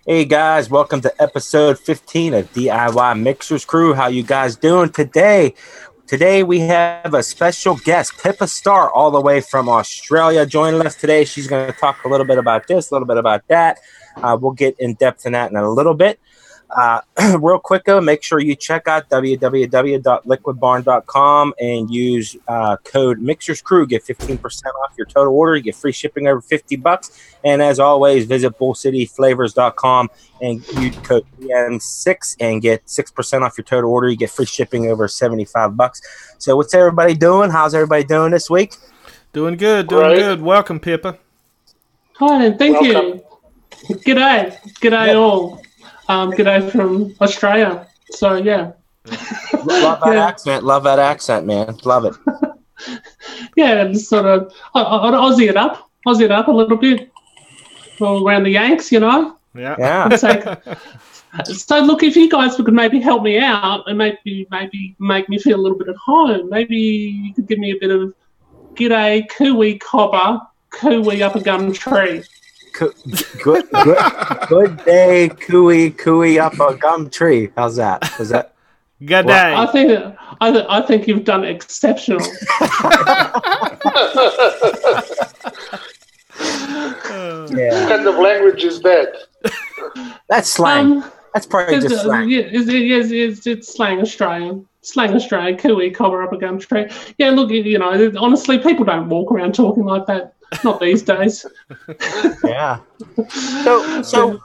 Hey guys, welcome to episode 15 of DIY Mixers Crew. How you guys doing today? Today we have a special guest, Pippa Starr, all the way from Australia, joining us today. She's going to talk a little bit about this, a little bit about that. We'll get in depth in that in a little bit. Real quick though, make sure you check out www.liquidbarn.com and use code MIXERSCREW. Get 15% off your total order. You get free shipping over $50. And as always, visit bullcityflavors.com and use code BM6 and get 6% off your total order. You get free shipping over $75. So what's everybody doing? How's everybody doing this week? Doing good, good. Welcome, Pippa. Hi, thank you. G'day. G'day all. G'day from Australia. So, yeah. Love that accent. Love that accent, man. Love it. Yeah, just sort of Aussie it up a little bit. All around the Yanks, you know. Yeah. So, look, if you guys could maybe help me out and maybe make me feel a little bit at home, maybe you could give me a bit of g'day, Kiwi cobber, Kiwi up a gum tree. Good day, cooey up a gum tree. How's that? Was that good day? I think you've done exceptional. Yeah. What kind of language is that? That's slang. That's probably just slang. It's slang Australian. Slang Australian, Kiwi cover up a gum tree. Yeah, look, you know, honestly, people don't walk around talking like that. Not these days. Yeah. So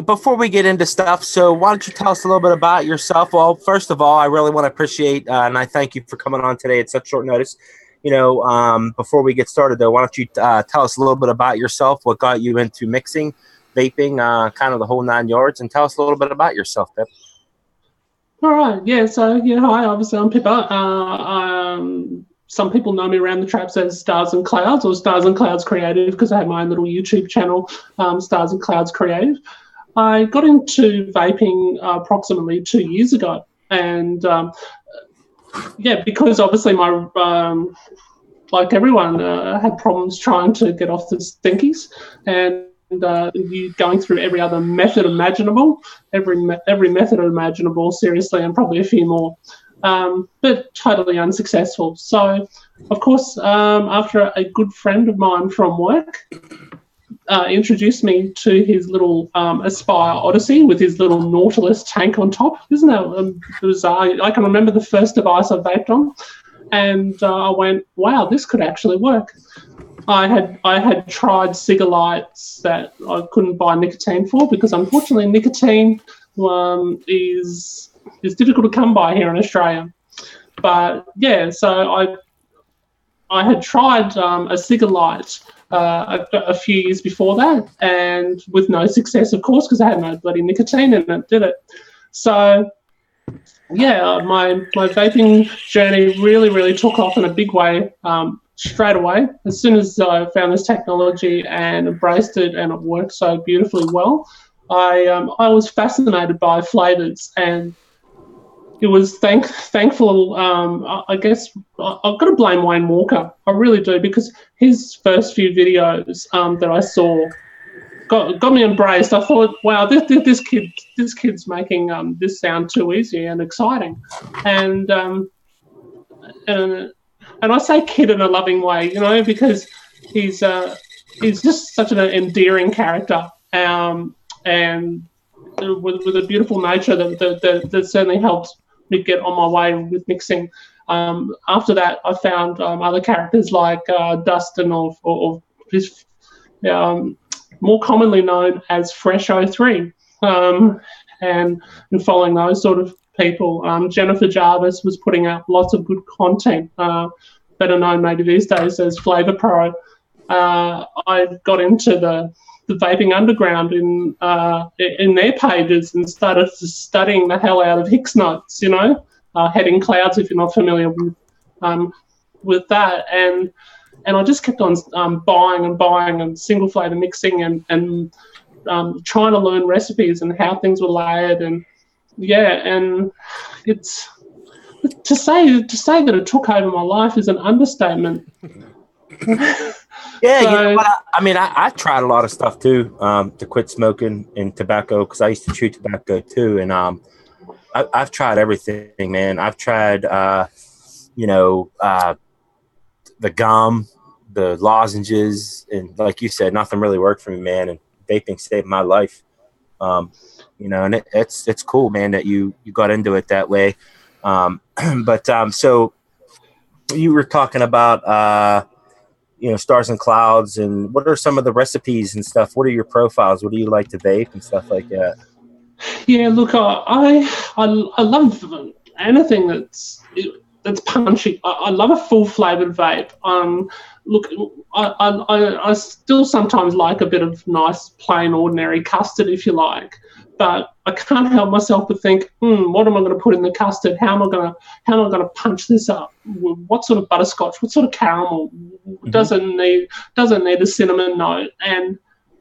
before we get into stuff, so why don't you tell us a little bit about yourself? Well, first of all, I really want to appreciate and I thank you for coming on today at such short notice. You know, before we get started, though, why don't you tell us a little bit about yourself, what got you into mixing, vaping, kind of the whole 9 yards, and tell us a little bit about yourself, Pip. All right. Yeah. So, hi. Obviously, I'm Pippa. Some people know me around the traps as Stars and Clouds or Stars and Clouds Creative because I have my own little YouTube channel, Stars and Clouds Creative. I got into vaping approximately 2 years ago. And, because obviously my, like everyone, had problems trying to get off the stinkies. And you going through every other method imaginable, every method imaginable, seriously, and probably a few more. But totally unsuccessful. So, of course, after a good friend of mine from work introduced me to his little Aspire Odyssey with his little Nautilus tank on top. Isn't that bizarre? I can remember the first device I vaped on, and I went, wow, this could actually work. I had tried cigarettes that I couldn't buy nicotine for because, unfortunately, nicotine is difficult to come by here in Australia. But yeah, so I had tried a Cigar Light a few years before that, and with no success, of course, because I had no bloody nicotine in it, did it? So, yeah, my vaping journey really, really took off in a big way straight away. As soon as I found this technology and embraced it, and it worked so beautifully well, I was fascinated by flavours, and it was thankful. I guess I've got to blame Wayne Walker. I really do, because his first few videos that I saw got me embraced. I thought, wow, this kid's making this sound too easy and exciting, and I say kid in a loving way, because he's just such an endearing character, and with a beautiful nature that certainly helped me get on my way with mixing. After that, I found other characters like Dustin or his more commonly known as Fresh 03, and following those sort of people. Jennifer Jarvis was putting out lots of good content, better known maybe these days as Flavor Pro. I got into the vaping underground in their pages and started studying the hell out of Hicks notes, heading clouds, if you're not familiar with that, and I just kept on buying and single flavor mixing and trying to learn recipes and how things were layered, and it's to say that it took over my life is an understatement. Yeah, so, I mean, I've tried a lot of stuff too to quit smoking and tobacco, because I used to chew tobacco too, and I've tried everything, man. I've tried, the gum, the lozenges, and like you said, nothing really worked for me, man. And vaping saved my life, and it's cool, man, that you got into it that way. But so you were talking about. Stars and clouds, and what are some of the recipes and stuff? What are your profiles? What do you like to vape and stuff like that? Yeah, look, I love anything that's punchy. I love a full flavored vape. Look, I still sometimes like a bit of nice plain ordinary custard, if you like, but I can't help myself but think, what am I going to put in the custard? How am I going to punch this up? What sort of butterscotch? What sort of caramel? Doesn't need a cinnamon note, and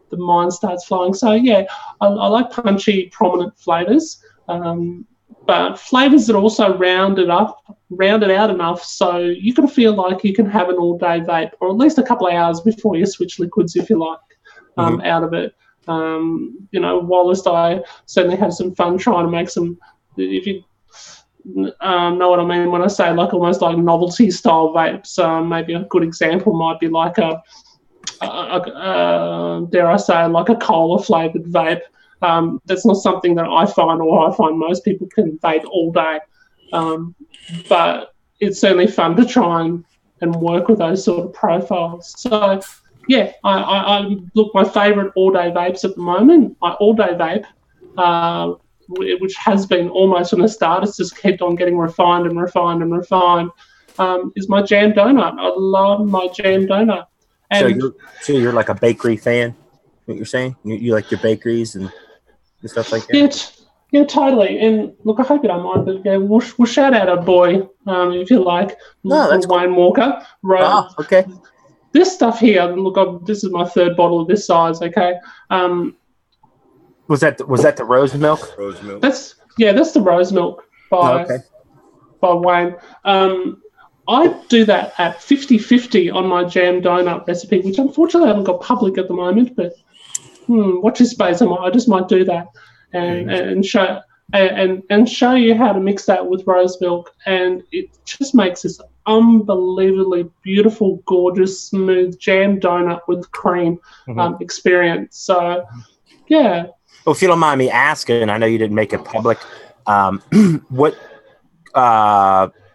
the mind starts flowing. So yeah, I like punchy, prominent flavors, but flavors that also rounded out enough so you can feel like you can have an all-day vape, or at least a couple of hours before you switch liquids, if you like, out of it. Whilst I certainly have some fun trying to make some, if you know what I mean when I say like almost like novelty style vapes. Maybe a good example might be like a dare I say, like a cola flavored vape. That's not something that I find most people can vape all day. But it's certainly fun to try and work with those sort of profiles. So yeah, I look, my favourite all-day vapes at the moment, my all-day vape, which has been almost from the start, it's just kept on getting refined, is my jam donut. I love my jam donut. And so you're like a bakery fan, what you're saying? You like your bakeries and stuff like that? Yeah, totally. And look, I hope you don't mind, but yeah, we'll shout out a boy, if you like, that's Wayne cool. Walker. Right. Oh, okay. This stuff here, look, this is my third bottle of this size, okay? Was that the rose milk? Rose milk. That's the rose milk by Wayne. I do that at 50-50 on my jam donut recipe, which unfortunately I haven't got public at the moment, but watch this space. I just might do that and show you how to mix that with rose milk, and it just makes this unbelievably beautiful, gorgeous, smooth jam donut with cream experience. So, yeah. Well, if you don't mind me asking, I know you didn't make it public, what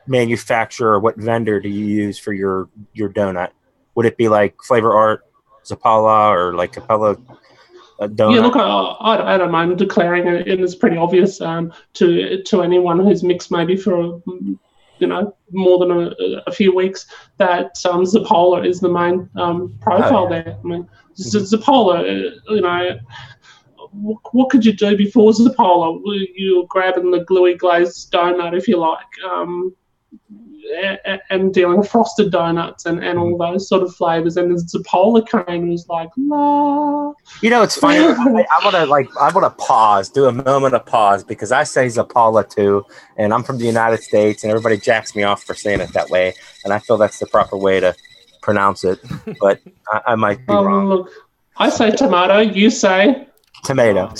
manufacturer or what vendor do you use for your donut? Would it be like Flavor Art, Zapala, or like Capella donut? Yeah, look, I don't mind declaring it, and it's pretty obvious to anyone who's mixed maybe for more than a few weeks that Zapola is the main profile there. I mean, Zapola, what could you do before Zapola? You were grabbing the gluey glazed donut, if you like, and dealing with frosted donuts and all those sort of flavors. And the Zapola came and was like, la. It's funny. I want to pause, do a moment of pause, because I say Zapola too, and I'm from the United States, and everybody jacks me off for saying it that way, and I feel that's the proper way to pronounce it, but I might be wrong. Look, I say tomato, you say tomato.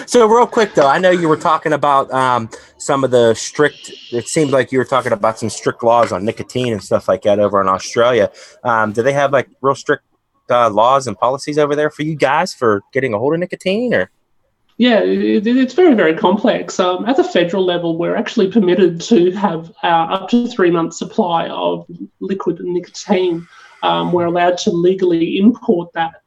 So real quick though, I know you were talking about some of the strict. It seemed like you were talking about some strict laws on nicotine and stuff like that over in Australia. Do they have like real strict laws and policies over there for you guys for getting a hold of nicotine? Or yeah, it's very, very complex. At the federal level, we're actually permitted to have up to 3 months supply of liquid nicotine. We're allowed to legally import that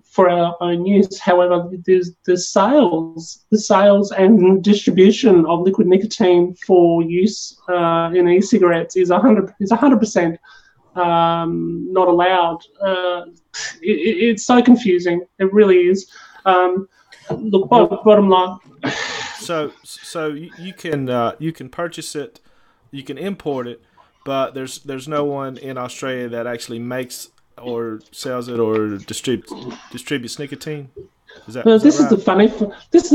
for our own use. However, the sales and distribution of liquid nicotine for use in e-cigarettes is 100% not allowed. It's so confusing. It really is. Look, bottom line. So you can purchase it, you can import it, but there's no one in Australia that actually makes or sells it or distributes nicotine. This is the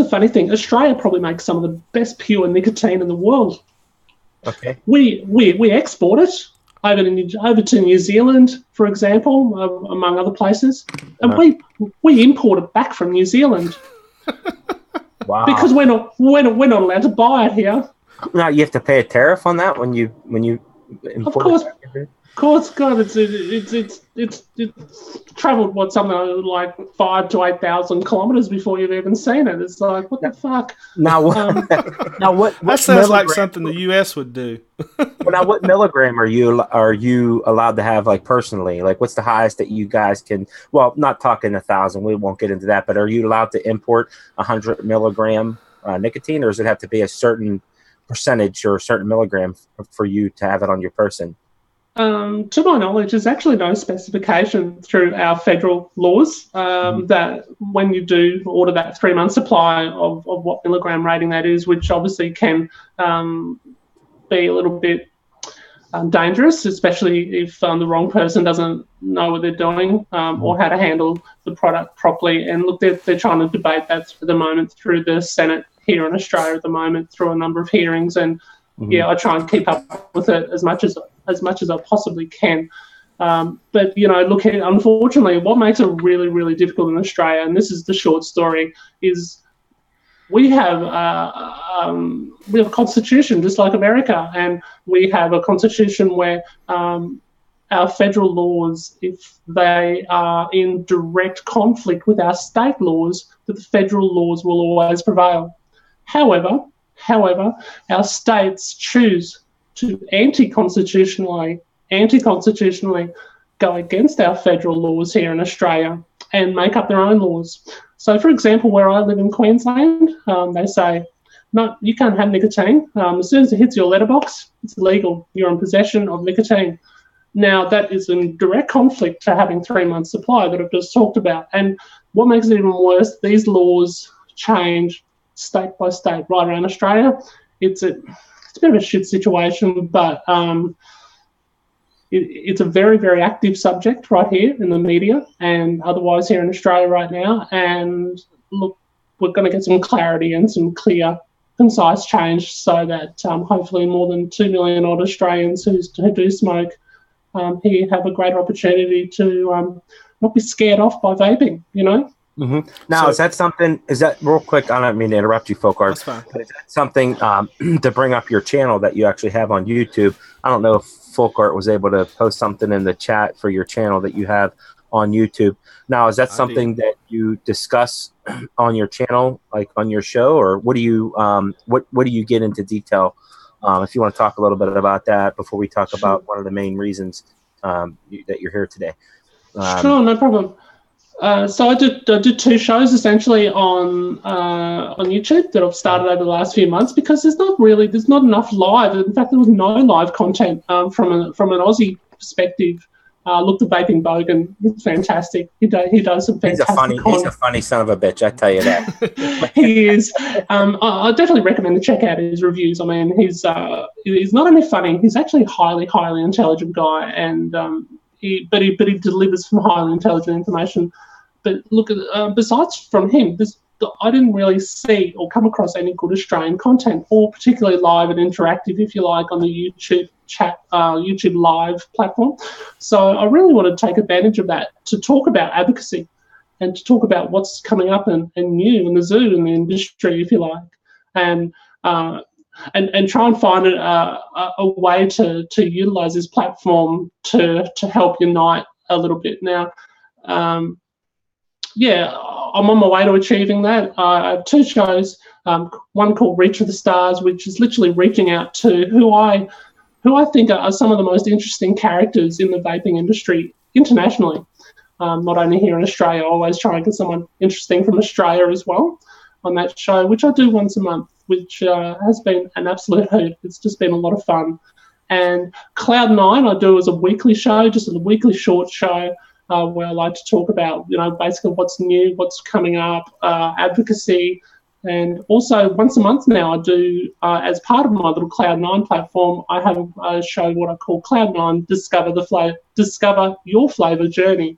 funny thing. Australia probably makes some of the best pure nicotine in the world. Okay. We export it over to New Zealand, for example, among other places, and we import it back from New Zealand. Wow. Because we're not allowed to buy it here. Now you have to pay a tariff on that when you import it. Of course, God, it's travelled something like 5,000 to 8,000 kilometres before you've even seen it. It's like, what the fuck? Now what? That sounds like something the U.S. would do. Well, now what milligram are you allowed to have, like, personally? Like, what's the highest that you guys can? Well, not talking 1,000. We won't get into that. But are you allowed to import 100 milligram nicotine, or does it have to be a certain percentage or a certain milligram for you to have it on your person? To my knowledge, there's actually no specification through our federal laws that when you do order that 3 month supply of what milligram rating that is, which obviously can be a little bit dangerous, especially if the wrong person doesn't know what they're doing or how to handle the product properly. And look, they're trying to debate that for the moment through the Senate here in Australia at the moment through a number of hearings. And I try and keep up with it as much as I possibly can. But, look, unfortunately, what makes it really, really difficult in Australia, and this is the short story, is we have a constitution just like America, and we have a constitution where our federal laws, if they are in direct conflict with our state laws, that the federal laws will always prevail. However, our states choose to anti-constitutionally go against our federal laws here in Australia and make up their own laws. So, for example, where I live in Queensland, they say, no, you can't have nicotine. As soon as it hits your letterbox, it's illegal. You're in possession of nicotine. Now, that is in direct conflict to having 3 months supply that I've just talked about. And what makes it even worse, these laws change state by state right around Australia. It's a bit of a shit situation, but it's a very, very active subject right here in the media and otherwise here in Australia right now. And look, we're going to get some clarity and some clear, concise change so that hopefully more than 2 million odd Australians who do smoke here have a greater opportunity to not be scared off by vaping, Mm-hmm. Now, is that real quick? I don't mean to interrupt you, folk art. That's fine. But is that something to bring up your channel that you actually have on YouTube? I don't know if folk art was able to post something in the chat for your channel that you have on YouTube. Now, is that something that you discuss on your channel, like on your show, or what do you what do you get into detail? If you want to talk a little bit about that before we talk about one of the main reasons that you're here today. Sure, no problem. So I did two shows essentially on YouTube that I've started over the last few months because there's not enough live. In fact, there was no live content from an Aussie perspective. Look, the Vaping Bogan, he's fantastic. He does some fantastic. He's a funny son of a bitch. I tell you that. He is. I definitely recommend to check out his reviews. I mean, he's not only funny, he's actually a highly intelligent guy, and he delivers some highly intelligent information. But look, besides from him, I didn't really see or come across any good Australian content, or particularly live and interactive, if you like, on the YouTube YouTube live platform. So I really want to take advantage of that to talk about advocacy and to talk about what's coming up and new in the zoo in the industry, if you like, and try and find a way to utilise this platform to help unite a little bit. Now, I'm on my way to achieving that. I have two shows, one called Reach for the Stars, which is literally reaching out to who I think are some of the most interesting characters in the vaping industry internationally, not only here in Australia. I always try and get someone interesting from Australia as well on that show, which I do once a month, which has been an absolute hoot. It's just been a lot of fun. And Cloud9 I do as a weekly show, just a weekly short show, where I like to talk about, basically what's new, what's coming up, advocacy. And also once a month now I do, as part of my little Cloud9 platform, I have a show what I call Cloud9 Discover Your Flavour Journey,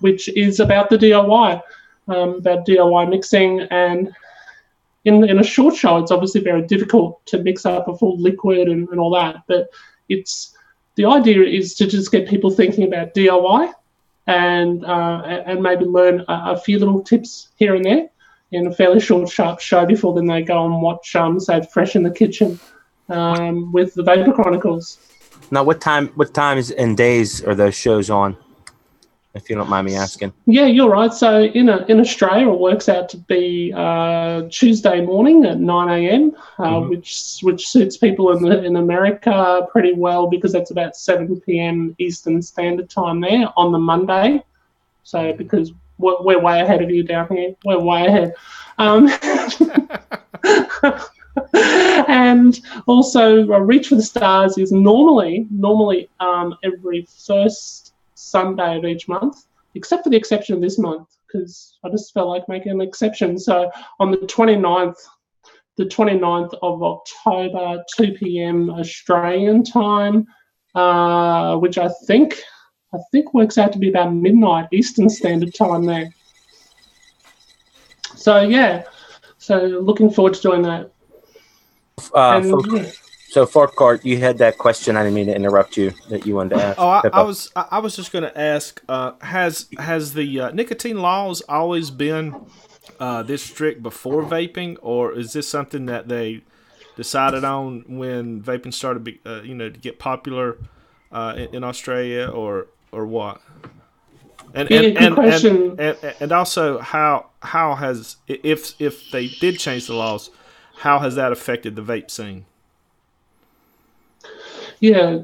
which is about the DIY, about DIY mixing. And in a short show, it's obviously very difficult to mix up a full liquid and all that. But the idea is to just get people thinking about DIY and maybe learn a few little tips here and there in a fairly short, sharp show before then they go and watch, say, Fresh in the Kitchen with the Vapor Chronicles. Now, what times and days are those shows on, if you don't mind me asking? Yeah, you're right. So in Australia, it works out to be Tuesday morning at 9 a.m., which suits people in America pretty well because that's about 7 p.m. Eastern Standard Time there on the Monday. So because we're way ahead of you down here. We're way ahead. And also Reach for the Stars is normally every first Sunday of each month, except for the exception of this month because I just felt like making an exception. So on the 29th of October, 2 p.m. Australian time, which I think works out to be about midnight Eastern Standard Time there. So yeah, looking forward to doing that. So Farquhar, you had that question. I didn't mean to interrupt you. That you wanted to ask. Oh, I was just going to ask. Has the nicotine laws always been this strict before vaping, or is this something that they decided on when vaping started, to get popular in Australia, or what? And question. And also how has, if they did change the laws, how has that affected the vape scene? Yeah,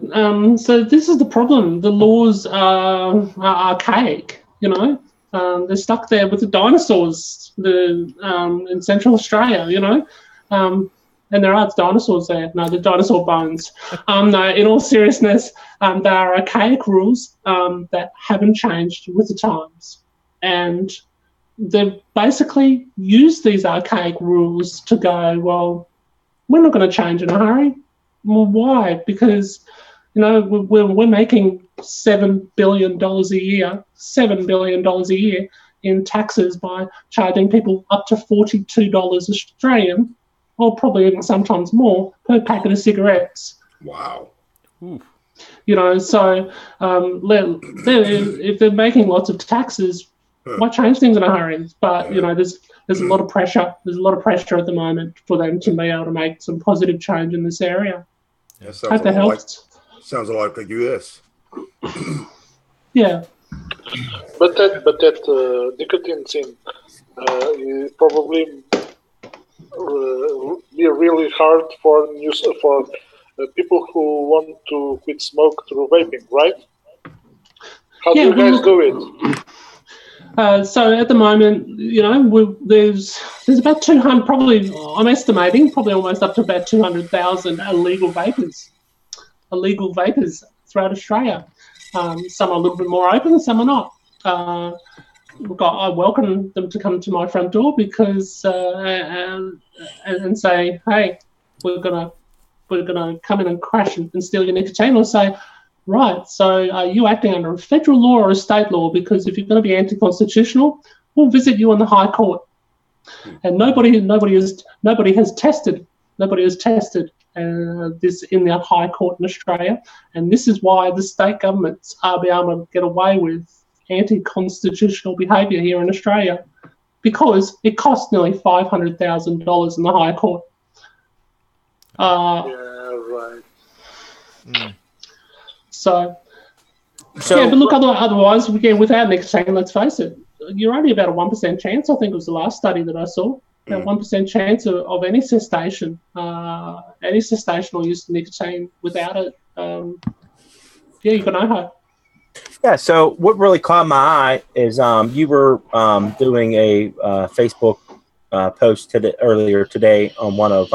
so this is the problem. The laws are archaic, They're stuck there with the dinosaurs in Central Australia, and there are dinosaurs there. No, the dinosaur bones. No, in all seriousness, they are archaic rules that haven't changed with the times. And they've basically used these archaic rules to go, well, we're not going to change in a hurry. Well, why? Because, we're making $7 billion a year in taxes by charging people up to $42 Australian, or probably even sometimes more, per packet of cigarettes. Wow. Ooh. So if they're making lots of taxes, why change things in a hurry? But, there's a lot of pressure. There's a lot of pressure at the moment for them to be able to make some positive change in this area. Yeah, sounds a lot like the U.S. Yeah. But that nicotine thing probably be really hard for people who want to quit smoke through vaping, right? How do you guys do it? So at the moment, there's about 200, probably, I'm estimating, probably almost up to about 200,000 illegal vapors throughout Australia. Some are a little bit more open, some are not. Look, I welcome them to come to my front door because and say, hey, we're gonna come in and crash and steal your nicotine, or say, right, so are you acting under a federal law or a state law? Because if you're going to be anti-constitutional, we'll visit you in the High Court. And nobody has tested this in the High Court in Australia, and this is why the state governments are being able to get away with anti-constitutional behaviour here in Australia, because it costs nearly $500,000 in the High Court. Yeah, right. So yeah, but look, otherwise, again, without nicotine, let's face it, you're only about a 1% chance. I think it was the last study that I saw. About 1% chance of any cessation or use of nicotine. Without it, you've got no hope. Yeah. So what really caught my eye is you were doing a Facebook post earlier today on one of,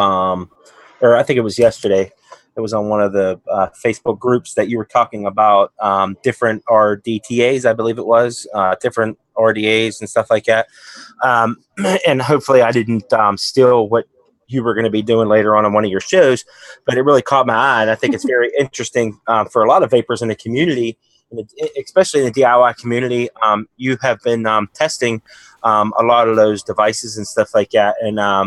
or I think it was yesterday. It was on one of the Facebook groups that you were talking about different RDTAs, I believe it was, different RDAs and stuff like that. And hopefully I didn't steal what you were going to be doing later on one of your shows, but it really caught my eye. And I think it's very interesting for a lot of vapors in the community, especially in the DIY community. You have been testing a lot of those devices and stuff like that. And, I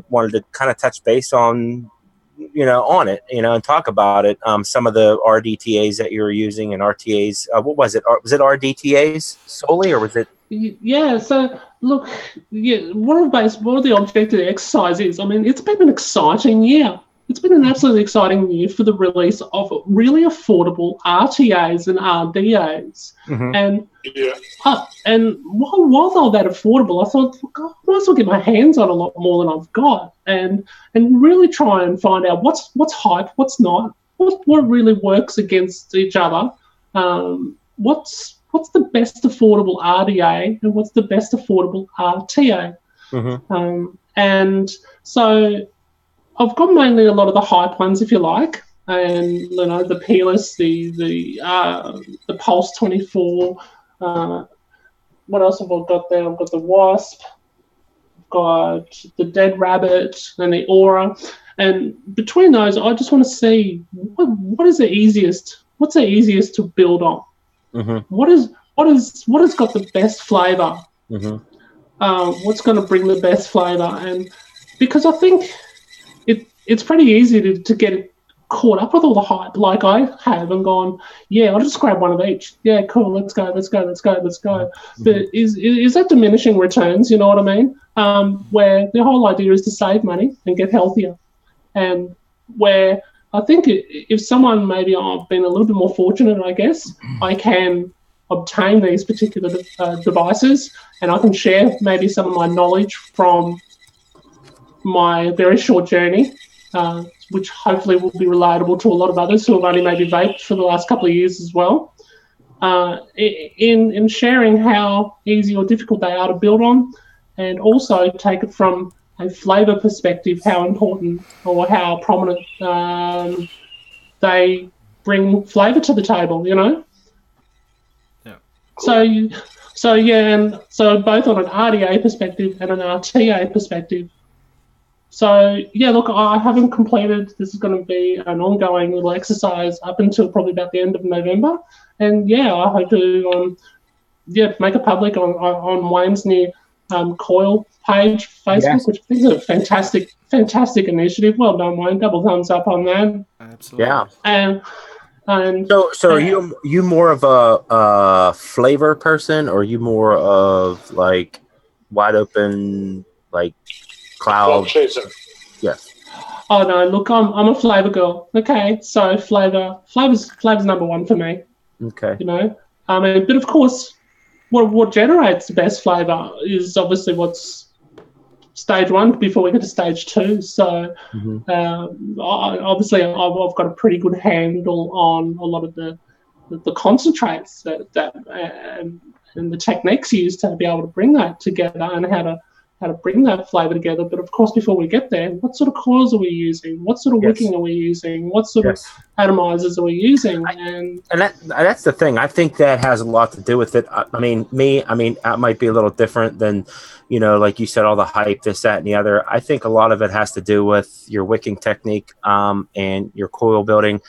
wanted to kind of touch base on it, and talk about it. Some of the RDTAs that you were using and RTAs. What was it? Was it RDTAs solely, or was it? Yeah. So look, what are the object of the exercise is? I mean, it's been an exciting year. It's been an absolutely exciting year for the release of really affordable RTAs and RDAs. And while they were that affordable, I thought, God, I might as well get my hands on a lot more than I've got, and really try and find out what's hype, what's not, what really works against each other. What's the best affordable RDA and what's the best affordable RTA? And so I've got mainly a lot of the hype ones, if you like, and the Peerless, the Pulse 24. What else have I got there? I've got the Wasp, I've got the Dead Rabbit, and the Aura. And between those, I just want to see what's the easiest to build on. What has got the best flavour? What's going to bring the best flavour? And because I think it's pretty easy to get caught up with all the hype, like I have, and gone, yeah, I'll just grab one of each. Yeah, cool, let's go. But is that diminishing returns? You know what I mean? Where the whole idea is to save money and get healthier, and where I think if someone maybe I've been a little bit more fortunate, I guess I can obtain these particular devices, and I can share maybe some of my knowledge from my very short journey, which hopefully will be relatable to a lot of others who have only maybe vaped for the last couple of years as well, in sharing how easy or difficult they are to build on, and also take it from a flavour perspective, how important or how prominent they bring flavour to the table, Yeah. So both on an RDA perspective and an RTA perspective. So, yeah, look, I haven't completed. This is going to be an ongoing little exercise up until probably about the end of November. And, yeah, I hope to make it public on Wayne's new Coil page, Facebook, which I think is a fantastic initiative. Well done, Wayne. Double thumbs up on that. Absolutely. Yeah. And so are you more of a flavor person, or are you more of like wide open, like cloud chaser? Yes. Oh no, look, I'm a flavor girl. Okay, so flavor's number one for me. Okay. But of course, what generates the best flavor is obviously what's stage one before we get to stage two. So obviously I've got a pretty good handle on a lot of the concentrates that and the techniques used to be able to bring that together, and how to bring that flavour together. But of course, before we get there, what sort of coils are we using? What sort of wicking are we using? What sort of atomizers are we using? And that's the thing. I think that has a lot to do with it. I mean, I might be a little different than, like you said, all the hype, this, that, and the other. I think a lot of it has to do with your wicking technique and your coil building.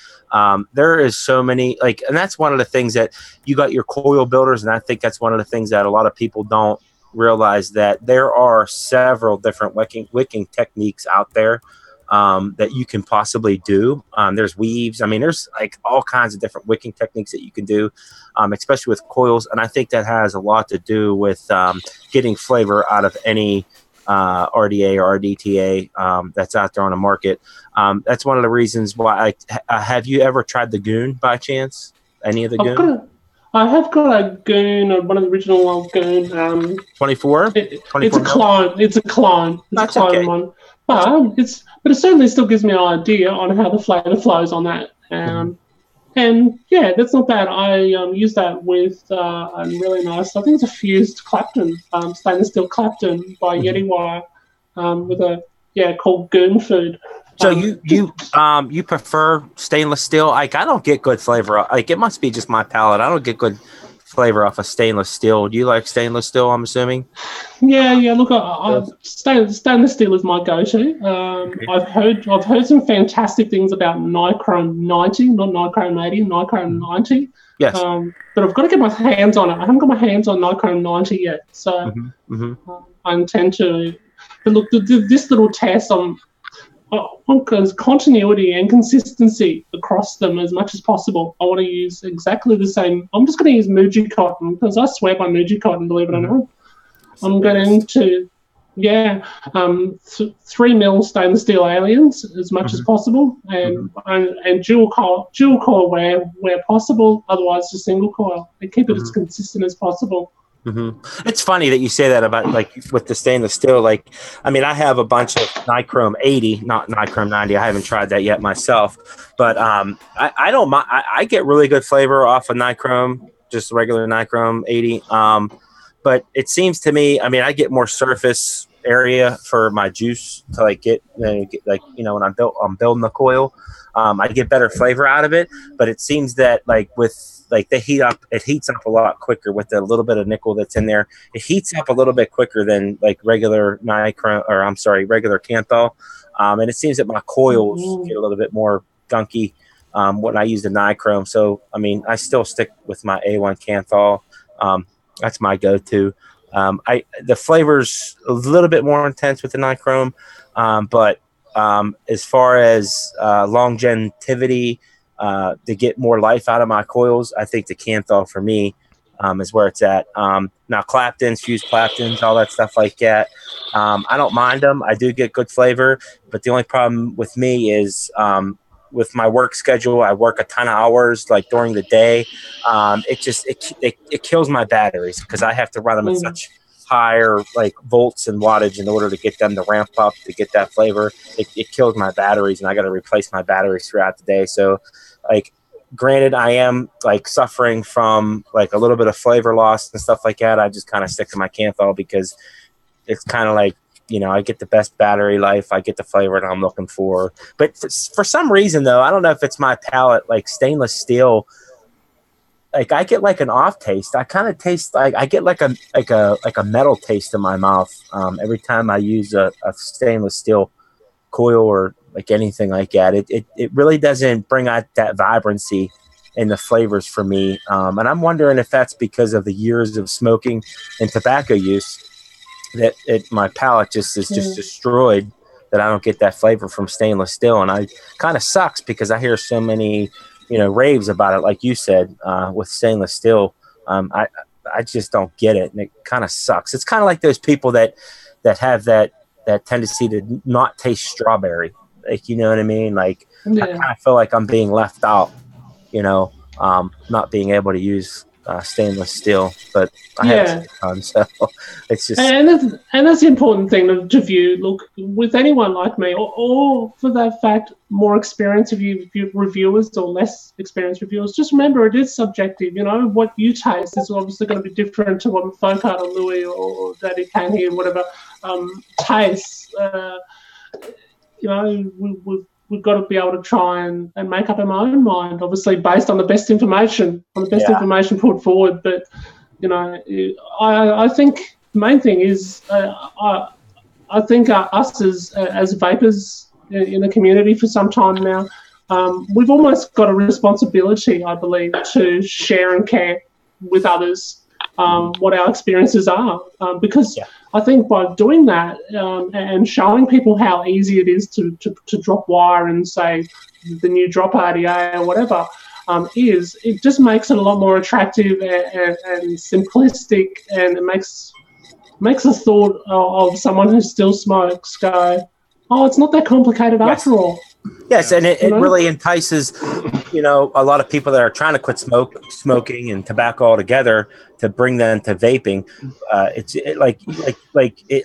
There is so many, and that's one of the things that you got your coil builders, and I think that's one of the things that a lot of people don't realize, that there are several different wicking techniques out there that you can possibly do. There's weaves. I mean, there's all kinds of different wicking techniques that you can do, especially with coils. And I think that has a lot to do with getting flavor out of any RDA or RDTA that's out there on the market. That's one of the reasons why have you ever tried the Goon by chance? Any of the Goon? I have got a Goon, one of the original Goon. 24? It's a clone. It's a clone. It's a clone okay. one. But it certainly still gives me an idea on how the flavour flows on that. And yeah, that's not bad. I use that with a really nice, I think it's a fused Clapton, stainless steel Clapton by Yeti Wire with called Goon Food. So you prefer stainless steel? I don't get good flavor. It must be just my palate. I don't get good flavor off of stainless steel. Do you like stainless steel, I'm assuming? Yeah. Look, stainless steel is my go-to. I've heard some fantastic things about Nichrome 90, not Nichrome 80, Nichrome 90. Yes. But I've got to get my hands on it. I haven't got my hands on Nichrome 90 yet, so I intend to. But look, this little test on continuity and consistency across them as much as possible. I want to use exactly the same. I'm just going to use Muji cotton because I swear by Muji cotton, believe it or not. I'm going to, 3 mil stainless steel aliens as much as possible, and dual coil where possible. Otherwise, just single coil and keep it as consistent as possible. It's funny that you say that about with the stainless steel. I have a bunch of Nichrome 80, not Nichrome 90. I haven't tried that yet myself, but I don't mind. I get really good flavor off of Nichrome, just regular Nichrome 80. But it seems to me, I get more surface area for my juice to get when I'm building the coil. I get better flavor out of it, but it seems that with they heat up, it heats up a lot quicker with the little bit of nickel that's in there. It heats up a little bit quicker than regular regular Kanthal. And it seems that my coils get a little bit more gunky when I use the Nichrome. So, I still stick with my A1 Kanthal. That's my go-to. The flavor's a little bit more intense with the Nichrome, but as far as longevity, to get more life out of my coils, I think the Kanthal for me is where it's at. Now Claptons, fused Claptons, all that stuff like that, I don't mind them. I do get good flavor, but the only problem with me is with my work schedule, I work a ton of hours during the day. It kills my batteries because I have to run them at such higher volts and wattage in order to get them to ramp up to get that flavor. It kills my batteries, and I got to replace my batteries throughout the day. So granted, I am suffering from a little bit of flavor loss and stuff like that. I just kind of stick to my Kanthal because it's kind of I get the best battery life. I get the flavor that I'm looking for. But for some reason, though, I don't know if it's my palate, stainless steel, I get an off taste. I kind of taste I get a metal taste in my mouth every time I use a stainless steel coil or anything like that. It really doesn't bring out that vibrancy in the flavors for me. And I'm wondering if that's because of the years of smoking and tobacco use that my palate just is just destroyed, that I don't get that flavor from stainless steel. And I kind of sucks because I hear so many raves about it, like you said, with stainless steel. I just don't get it, and it kind of sucks. It's kind of like those people that have that tendency to not taste strawberry. You know what I mean? I kind of feel like I'm being left out, not being able to use stainless steel, but I haven't seen a ton, so it's just. And that's the important thing to view. Look, with anyone like me, or for that fact, more experienced reviewers or less experienced reviewers, just remember it is subjective. You know, what you taste is obviously going to be different to what Folk Art or Louis or Daddy Kane here, whatever tastes. You know, we've got to be able to try and make up our own mind, obviously based on the best information, information put forward. But, you know, I think the main thing is I think us as vapors in the community for some time now, we've almost got a responsibility, I believe, to share and care with others what our experiences are. Because I think by doing that and showing people how easy it is to drop wire and say the new drop RDA or whatever, it just makes it a lot more attractive and simplistic, and it makes the thought of someone who still smokes go, oh, it's not that complicated after all. Yes, and it really entices, you know, a lot of people that are trying to quit smoking and tobacco altogether to bring them to vaping.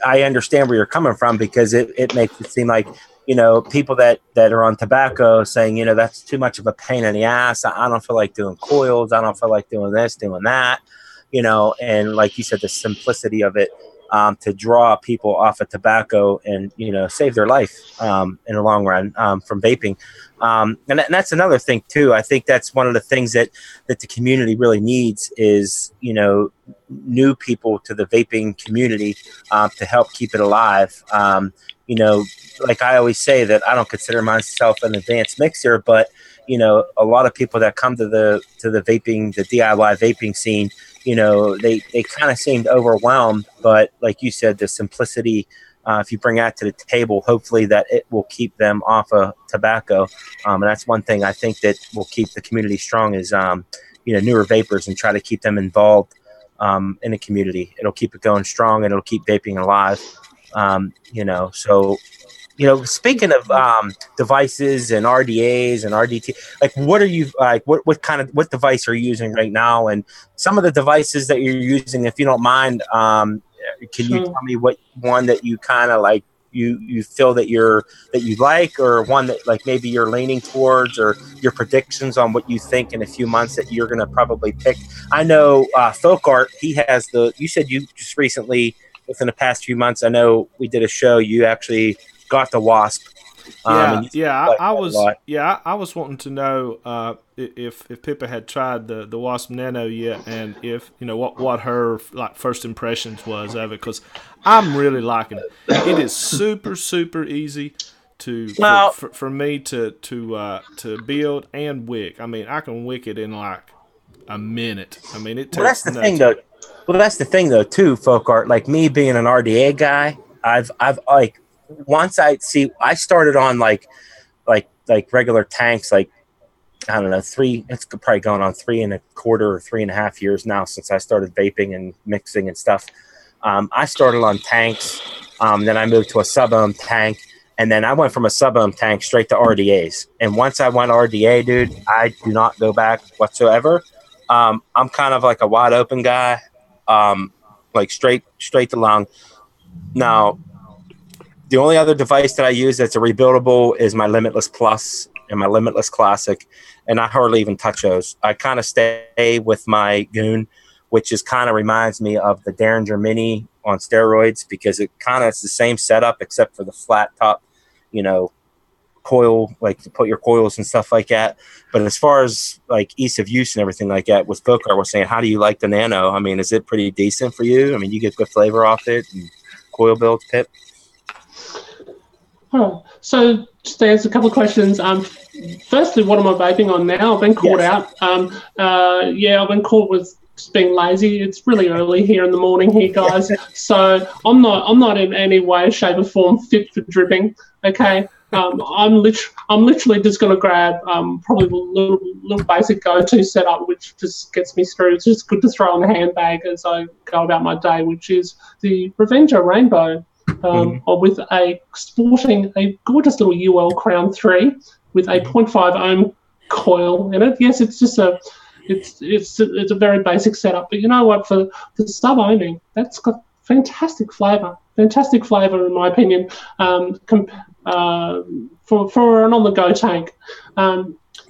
I understand where you're coming from, because it makes it seem like, you know, people that are on tobacco saying, you know, that's too much of a pain in the ass. I don't feel like doing coils. I don't feel like doing this, doing that, you know, and like you said, the simplicity of it. To draw people off of tobacco and, you know, save their life in the long run from vaping. And that's another thing, too. I think that's one of the things that the community really needs is, you know, new people to the vaping community to help keep it alive. You know, like I always say that I don't consider myself an advanced mixer, but, you know, a lot of people that come to the vaping, the DIY vaping scene, you know, they kind of seemed overwhelmed, but like you said, the simplicity, if you bring that to the table, hopefully that it will keep them off of tobacco. And that's one thing I think that will keep the community strong is, you know, newer vapors, and try to keep them involved in the community. It'll keep it going strong, and it'll keep vaping alive. You know, so, you know, speaking of devices and RDAs and RDT, like, what are you like? What device are you using right now? And some of the devices that you're using, if you don't mind, can you tell me what one that you kind of like you feel that you like, or one that like maybe you're leaning towards, or your predictions on what you think in a few months that you're gonna probably pick? I know Folk Art, he has you said you just recently, within the past few months, I know we did a show, you actually got the Wasp. I was wanting to know if Pippa had tried the Wasp Nano yet, and if, you know, what her like first impressions was of it, because I'm really liking it. It is super easy for me to build and wick. I mean, I can wick it in like a minute. I mean, it takes. Well, that's the thing though too, Folk Art. Like me being an RDA guy, I've like. Once I started on like regular tanks, like, I don't know, it's probably going on 3.25 or 3.5 years now since I started vaping and mixing and stuff. I started on tanks, then I moved to a sub-ohm tank, and then I went from a sub-ohm tank straight to RDAs. And once I went RDA, dude, I do not go back whatsoever. I'm kind of like a wide open guy, like straight to lung. Now, the only other device that I use that's a rebuildable is my Limitless Plus and my Limitless Classic, and I hardly even touch those. I kind of stay with my Goon, which is kind of reminds me of the Derringer Mini on steroids, because it kind of is the same setup except for the flat top, you know, coil, like to put your coils and stuff like that. But as far as like ease of use and everything like that, with Folk Art was saying, how do you like the Nano? I mean, is it pretty decent for you? I mean, you get good flavor off it and coil builds, Pip? So just to answer a couple of questions. Firstly, what am I vaping on now? I've been caught out. I've been caught with just being lazy. It's really early here in the morning here, guys. So I'm not in any way, shape, or form fit for dripping. Okay. I'm literally just going to grab probably a little basic go-to setup, which just gets me through. It's just good to throw in the handbag as I go about my day, which is the Revenger Rainbow. Or with sporting a gorgeous little UL Crown 3 with a 0.5 ohm coil in it. Yes, it's just it's a very basic setup. But you know what? For sub only, that's got fantastic flavour. Fantastic flavour, in my opinion. For an on-the-go tank.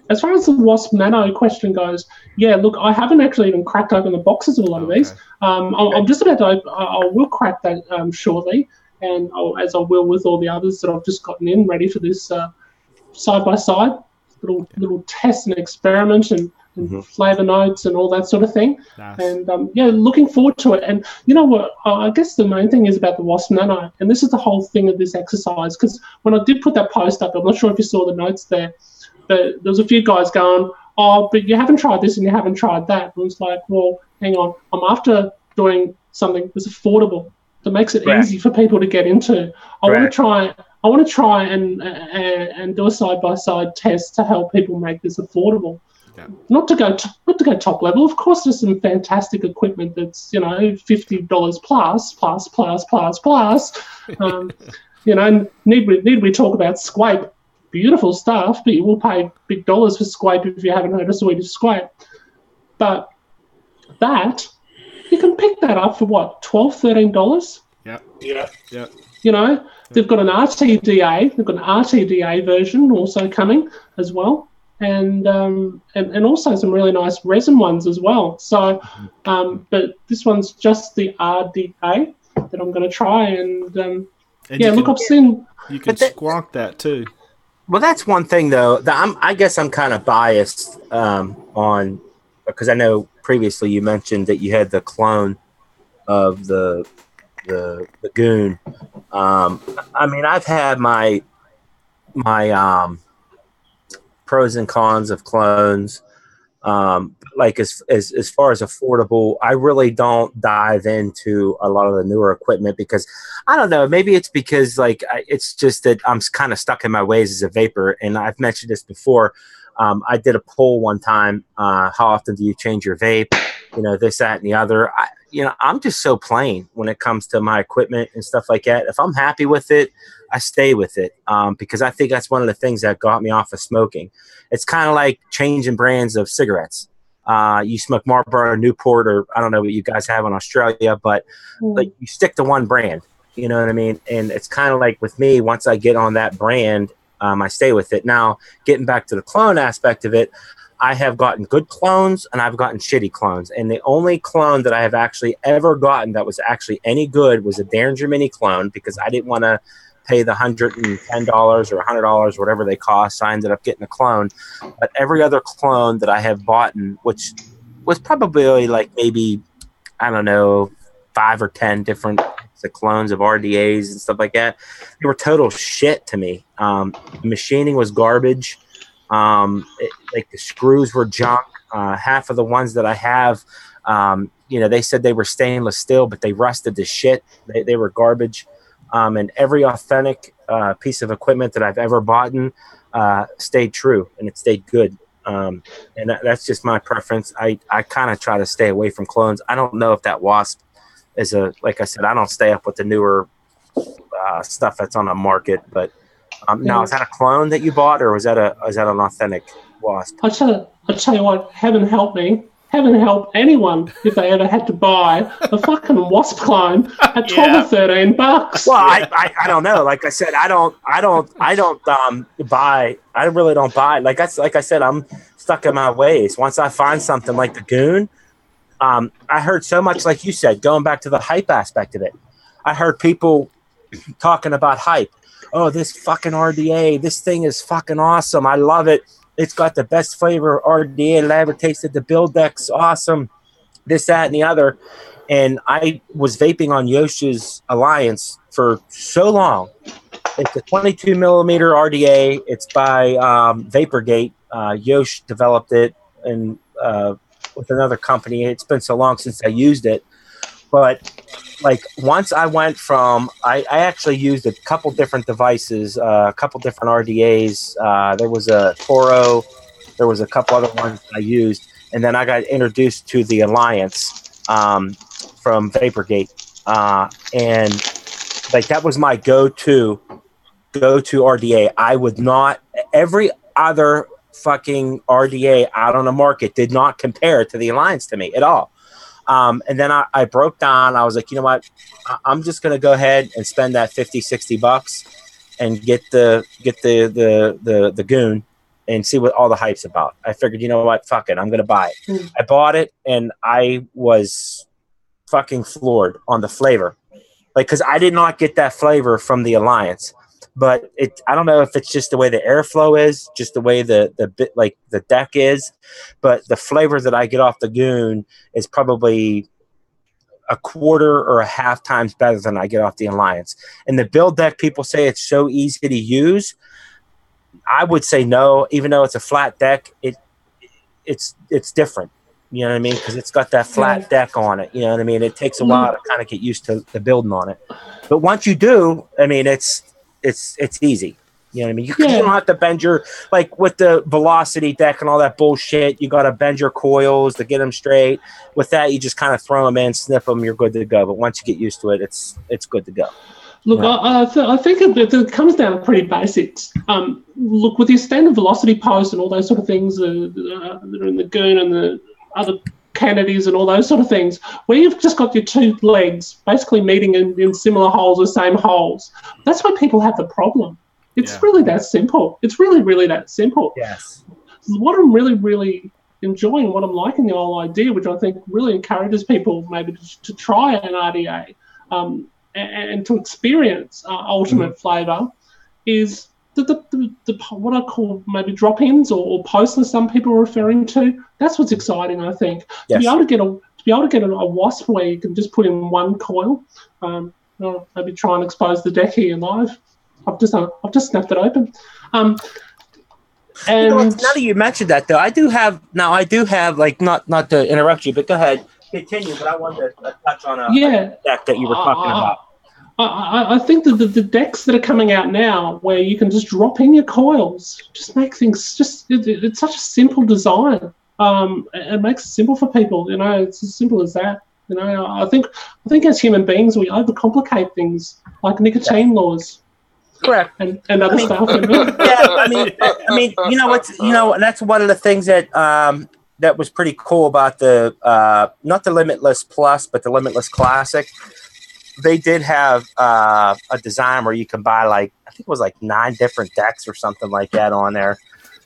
As far as the Wasp Nano question goes, yeah, look, I haven't actually even cracked open the boxes of a lot of these. I'm just about to. I will crack that shortly, and as I will with all the others that I've just gotten in, ready for this side-by-side little test and experiment and flavour notes and all that sort of thing. Nice. And looking forward to it. And you know what? I guess the main thing is about the Wasp Nano, and this is the whole thing of this exercise. Because when I did put that post up, I'm not sure if you saw the notes there, but there was a few guys going, "Oh, but you haven't tried this and you haven't tried that." And I was like, "Well, hang on. I'm after doing something that's affordable, that makes it easy for people to get into. I want to try and do a side-by-side test to help people make this affordable. Yeah. Not to go top level. Of course, there's some fantastic equipment that's $50 plus. Need we talk about Squape? Beautiful stuff, but you will pay big dollars for Squape if you haven't heard of Swedish Squape. But that you can pick that up for what, $12-13? Yeah. They've got an RTDA. They've got an RTDA version also coming as well. And also some really nice resin ones as well. So, but this one's just the RDA that I'm going to try. And I've seen... You can squonk that too. Well, that's one thing, though, that I guess I'm kind of biased on, because I know previously you mentioned that you had the clone of the Goon. I mean, I've had my pros and cons of clones. Like as far as affordable, I really don't dive into a lot of the newer equipment because I don't know. Maybe it's because it's just that I'm kind of stuck in my ways as a vapor. And I've mentioned this before. I did a poll one time. How often do you change your vape? This, that, and the other. I'm just so plain when it comes to my equipment and stuff like that. If I'm happy with it, I stay with it because I think that's one of the things that got me off of smoking. It's kind of like changing brands of cigarettes. You smoke Marlboro or Newport, or I don't know what you guys have in Australia, but you stick to one brand. You know what I mean? And it's kind of like with me, once I get on that brand, I stay with it. Now, getting back to the clone aspect of it, I have gotten good clones and I've gotten shitty clones. And the only clone that I have actually ever gotten that was actually any good was a Derringer Mini clone because I didn't want to pay the $110 or $100, whatever they cost. So I ended up getting a clone. But every other clone that I have bought, which was probably like maybe, I don't know, 5 or 10 different clones of RDAs and stuff like that, they were total shit to me. The machining was garbage. Like the screws were junk. Half of the ones that I have, they said they were stainless steel, but they rusted to shit. They were garbage. And every authentic piece of equipment that I've ever bought stayed true and it stayed good. And that's just my preference. I kind of try to stay away from clones. I don't know if that Wasp is like I said, I don't stay up with the newer stuff that's on the market, but now, is that a clone that you bought, or was that an authentic Wasp? I'll tell you what, heaven help me. Heaven help anyone if they ever had to buy a fucking Wasp clone at $12 or $13. Well, I don't know. Like I said, I don't buy. I really don't buy. Like I said, I'm stuck in my ways. Once I find something like the Goon, I heard so much, like you said, going back to the hype aspect of it. I heard people talking about hype. Oh, this fucking RDA, this thing is fucking awesome. I love it. It's got the best flavor RDA that I ever tasted. The build deck's awesome. This, that, and the other. And I was vaping on Yosh's Alliance for so long. It's a 22 millimeter RDA. It's by Vaporgate. Yosh developed it and with another company. It's been so long since I used it. But like once I went from, I actually used a couple different devices, a couple different RDAs. There was a Toro, there was a couple other ones I used, and then I got introduced to the Alliance from Vaporgate, and like that was my go-to RDA. I would not, every other fucking RDA out on the market did not compare to the Alliance to me at all. And then I broke down. I was like, you know what? I'm just going to go ahead and spend that $50-$60 and get the goon and see what all the hype's about. I figured, you know what? Fuck it. I'm going to buy it. I bought it and I was fucking floored on the flavor. Like, cause I did not get that flavor from the Alliance, but I don't know if it's just the way the airflow is, just the way the deck is, but the flavor that I get off the goon is probably a quarter or a half times better than I get off the Alliance. And the build deck, people say it's so easy to use. I would say no, even though it's a flat deck, it's different. You know what I mean? Because it's got that flat deck on it. You know what I mean? It takes a while to kind of get used to the building on it. But once you do, I mean, it's easy. You know what I mean? You don't have to bend your, like with the velocity deck and all that bullshit, you got to bend your coils to get them straight. With that, you just kind of throw them in, snip them, you're good to go. But once you get used to it, it's good to go. Look, I think it comes down to pretty basics. Look, with your standard velocity post and all those sort of things that are in the goon and the other Kennedys and all those sort of things, where you've just got your two legs basically meeting in similar holes or same holes, that's where people have the problem. It's really that simple. It's really, really that simple. Yes. What I'm really, really enjoying, what I'm liking the whole idea, which I think really encourages people maybe to try an RDA and to experience ultimate flavour, is the what I call maybe drop-ins or postless some people are referring to. That's what's exciting, I think. Yes. To be able to get a wasp where you can just put in one coil, maybe try and expose the deck here live. I've just snapped it open. And you know, now that you mentioned that, though, I do have like not to interrupt you, but go ahead, continue. But I wanted to touch on a deck that you were talking about. I think that the decks that are coming out now, where you can just drop in your coils, just make things it's such a simple design. It makes it simple for people. You know, it's as simple as that. You know, I think as human beings, we overcomplicate things like nicotine laws. Correct. And other stuff. I mean, and that's one of the things that that was pretty cool about the not the Limitless Plus, but the Limitless Classic. They did have a design where you can buy I think it was 9 different decks or something like that on there.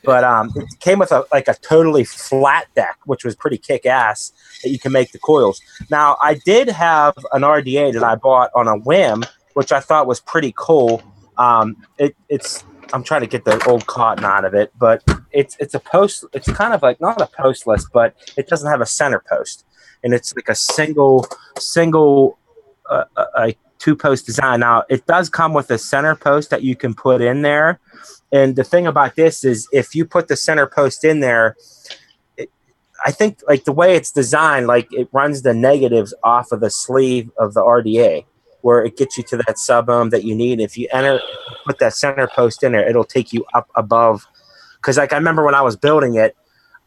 But it came with a totally flat deck, which was pretty kick ass that you can make the coils. Now I did have an RDA that I bought on a whim, which I thought was pretty cool. It's I'm trying to get the old cotton out of it, but it's a post. It's kind of like not a postless, but it doesn't have a center post, and it's like a single a 2-post design. Now it does come with a center post that you can put in there, and the thing about this is if you put the center post in there, I think the way it's designed, it runs the negatives off of the sleeve of the RDA, where it gets you to that sub-ohm that you need. If you put that center post in there, it'll take you up above. Because I remember when I was building it,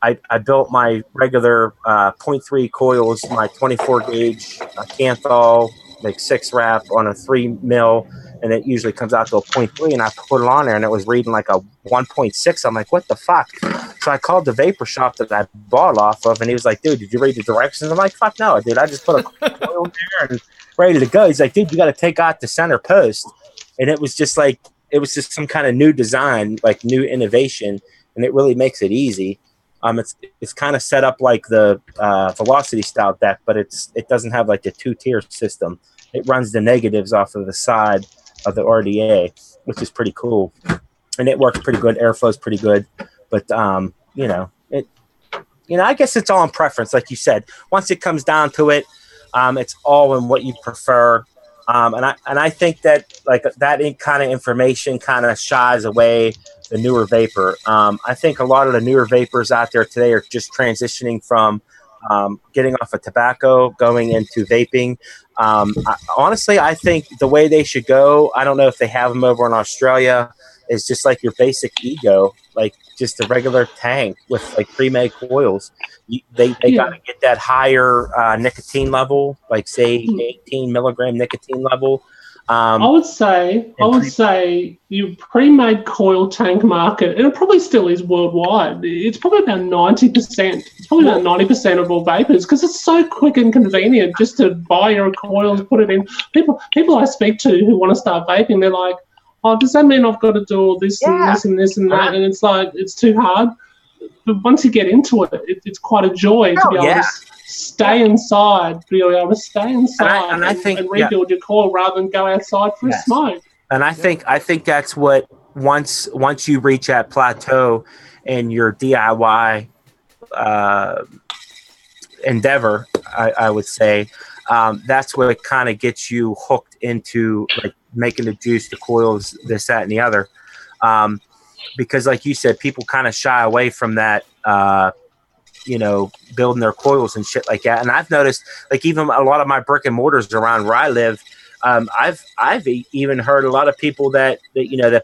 I built my regular 0.3 coils, my 24 gauge Canthal, 6 wrap on a 3 mil, and it usually comes out to a 0.3, and I put it on there and it was reading like a 1.6. I'm like, what the fuck? So I called the vapor shop that I bought off of, and he was like, dude, did you read the directions? I'm like, fuck no, dude. I just put a coil in there and ready to go. He's like, dude, you got to take out the center post. And it was just some kind of new design, new innovation, and it really makes it easy. It's kind of set up like the velocity style deck, but it doesn't have the 2-tier system. It runs the negatives off of the side of the RDA, which is pretty cool, and it works pretty good. Airflow's pretty good, but I guess it's all in preference, like you said. Once it comes down to it, it's all in what you prefer. And I think that that kind of information kind of shies away the newer vapor. I think a lot of the newer vapors out there today are just transitioning from getting off of tobacco, going into vaping. Honestly, I think the way they should go, I don't know if they have them over in Australia, is just like your basic ego, just a regular tank with pre-made coils. They got to get that higher nicotine level, say 18 milligram nicotine level. I would say your pre-made coil tank market, and it probably still is worldwide. It's probably about 90%. It's probably about 90% of all vapors because it's so quick and convenient just to buy your coils, put it in. People I speak to who want to start vaping, they're like, "Oh, does that mean I've got to do all this and this and this and that?" And it's like it's too hard. But once you get into it, it's quite a joy to be able to stay inside, and rebuild your coil rather than go outside for a smoke. And I think that's what once you reach that plateau in your DIY endeavor, I would say that's what kind of gets you hooked into like making the juice, the coils, this, that, and the other. Because like you said, people kind of shy away from that, building their coils and shit like that. And I've noticed, like, even a lot of my brick and mortars around where I live, I've even heard a lot of people that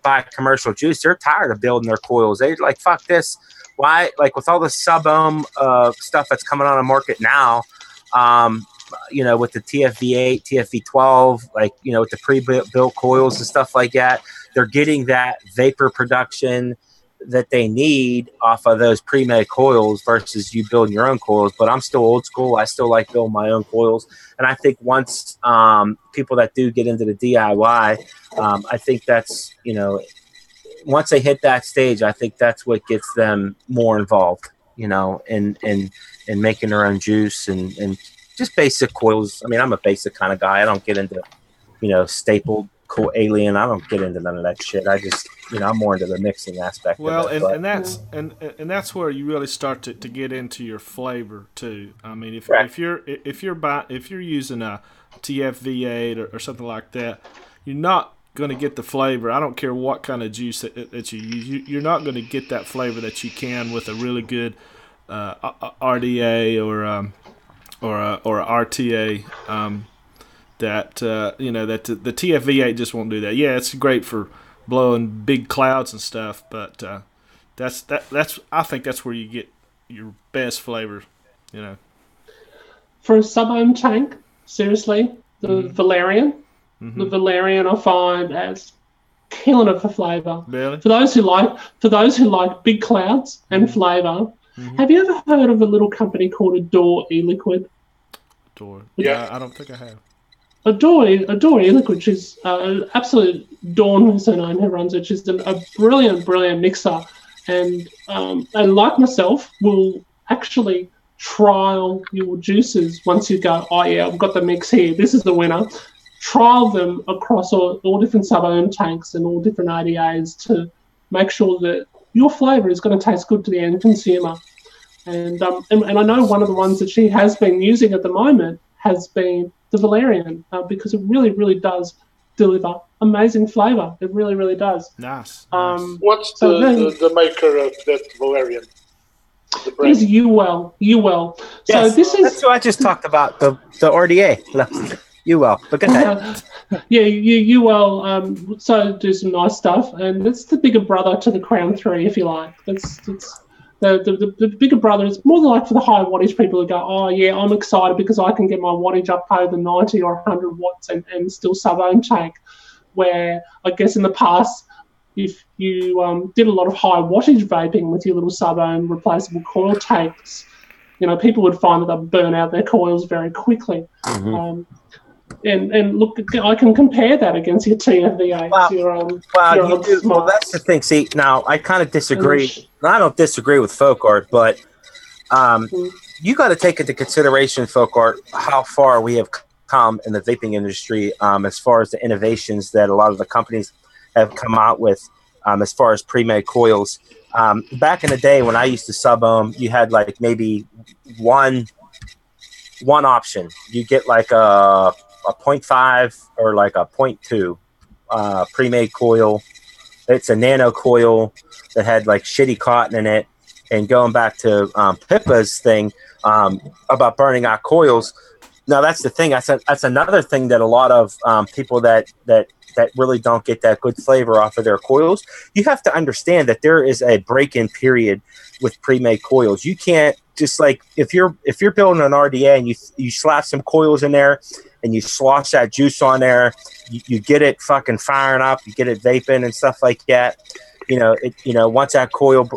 buy commercial juice, they're tired of building their coils. They're like, fuck this. Why? Like, with all the sub-ohm stuff that's coming on the market now, with the TFV8, TFV12, with the pre-built coils and stuff like that, they're getting that vapor production that they need off of those pre-made coils versus you building your own coils. But I'm still old school. I still like building my own coils. And I think once people that do get into the DIY, I think that's, once they hit that stage, I think that's what gets them more involved, in making their own juice and just basic coils. I mean, I'm a basic kind of guy. I don't get into, stapled cool alien. I don't get into none of that shit. I just, I'm more into the mixing aspect. Well, of it, and that's where you really start to get into your flavor too. I mean, if you're using a TFV8 or something like that, you're not going to get the flavor. I don't care what kind of juice that you use. You're not going to get that flavor that you can with a really good RDA or a RTA. That the TFV8 just won't do that. Yeah, it's great for blowing big clouds and stuff, but that's I think that's where you get your best flavor. For a sub-ohm tank, seriously, the Valerian, the Valerian I find as killing it for flavor. Really? For those who like big clouds and flavor, have you ever heard of a little company called Adore e-liquid? Adore. Yeah, I don't think I have. Adore e-liquid, which is absolute Dawn, is her name, who runs it. She's a brilliant mixer, and like myself, will actually trial your juices once you go, oh yeah, I've got the mix here, this is the winner. Trial them across all different sub-ohm tanks and all different ADAs to make sure that your flavour is going to taste good to the end consumer. And I know one of the ones that she has been using at the moment has been the Valerian, because it really does deliver amazing flavour. It really does. Nice. What's the maker of that Valerian? It is UL. Yes, that's what I just talked about, the RDA. UL, but go ahead. Yeah, UL. So do some nice stuff, and it's the bigger brother to the Crown 3, if you like. It's the bigger brother is more than like for the high wattage people who go, oh yeah, I'm excited because I can get my wattage up over 90 or 100 watts and still sub-ohm tank. Where I guess in the past, if you did a lot of high wattage vaping with your little sub-ohm replaceable coil tanks, people would find that they'd burn out their coils very quickly. And look, I can compare that against your TFV8. Well, that's the thing. See, now I kind of disagree. I don't disagree with folk art, but you got to take into consideration, folk art, how far we have come in the vaping industry, as far as the innovations that a lot of the companies have come out with, as far as pre-made coils. Back in the day when I used to sub-ohm, you had like maybe one option. You get like a 0.5 or like a 0.2 pre-made coil. It's a nano coil that had like shitty cotton in it. And going back to Pippa's thing about burning out coils. Now that's the thing. That's another thing that a lot of people that really don't get that good flavor off of their coils. You have to understand that there is a break-in period with pre-made coils. You can't just like if you're building an RDA and you slap some coils in there and you slosh that juice on there, you get it fucking firing up, you get it vaping and stuff like that. Once that coil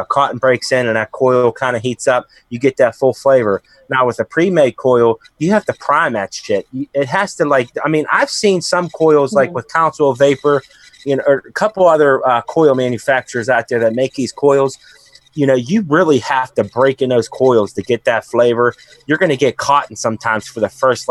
cotton breaks in and that coil kind of heats up, you get that full flavor. Now with a pre-made coil, you have to prime that shit. It has to I've seen some coils like with Council Vapor, or a couple other coil manufacturers out there that make these coils. You really have to break in those coils to get that flavor. You're going to get cotton sometimes for the first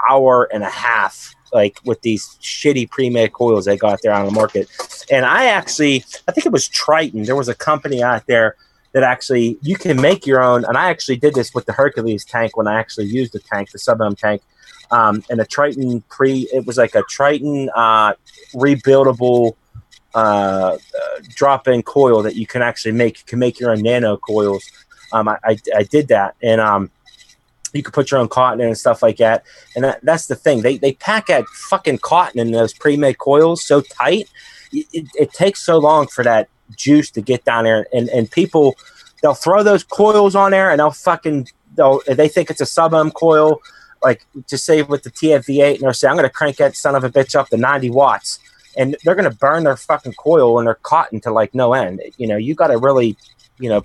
hour and a half, with these shitty pre-made coils they got there on the market. And I think it was Triton. There was a company out there that actually you can make your own. And I actually did this with the Hercules tank when I actually used the tank, the sub-ohm tank, and a Triton it was like a Triton rebuildable drop-in coil that you can actually make. You can make your own nano coils. I did that, and you could put your own cotton in and stuff like that. And that's the thing. They pack that fucking cotton in those pre-made coils so tight. It takes so long for that juice to get down there. And people, they'll throw those coils on there and they think it's a sub-ohm coil, just say with the TFV8, and they'll say, I'm going to crank that son of a bitch up to 90 watts. And they're going to burn their fucking coil and their cotton to no end. You got to really,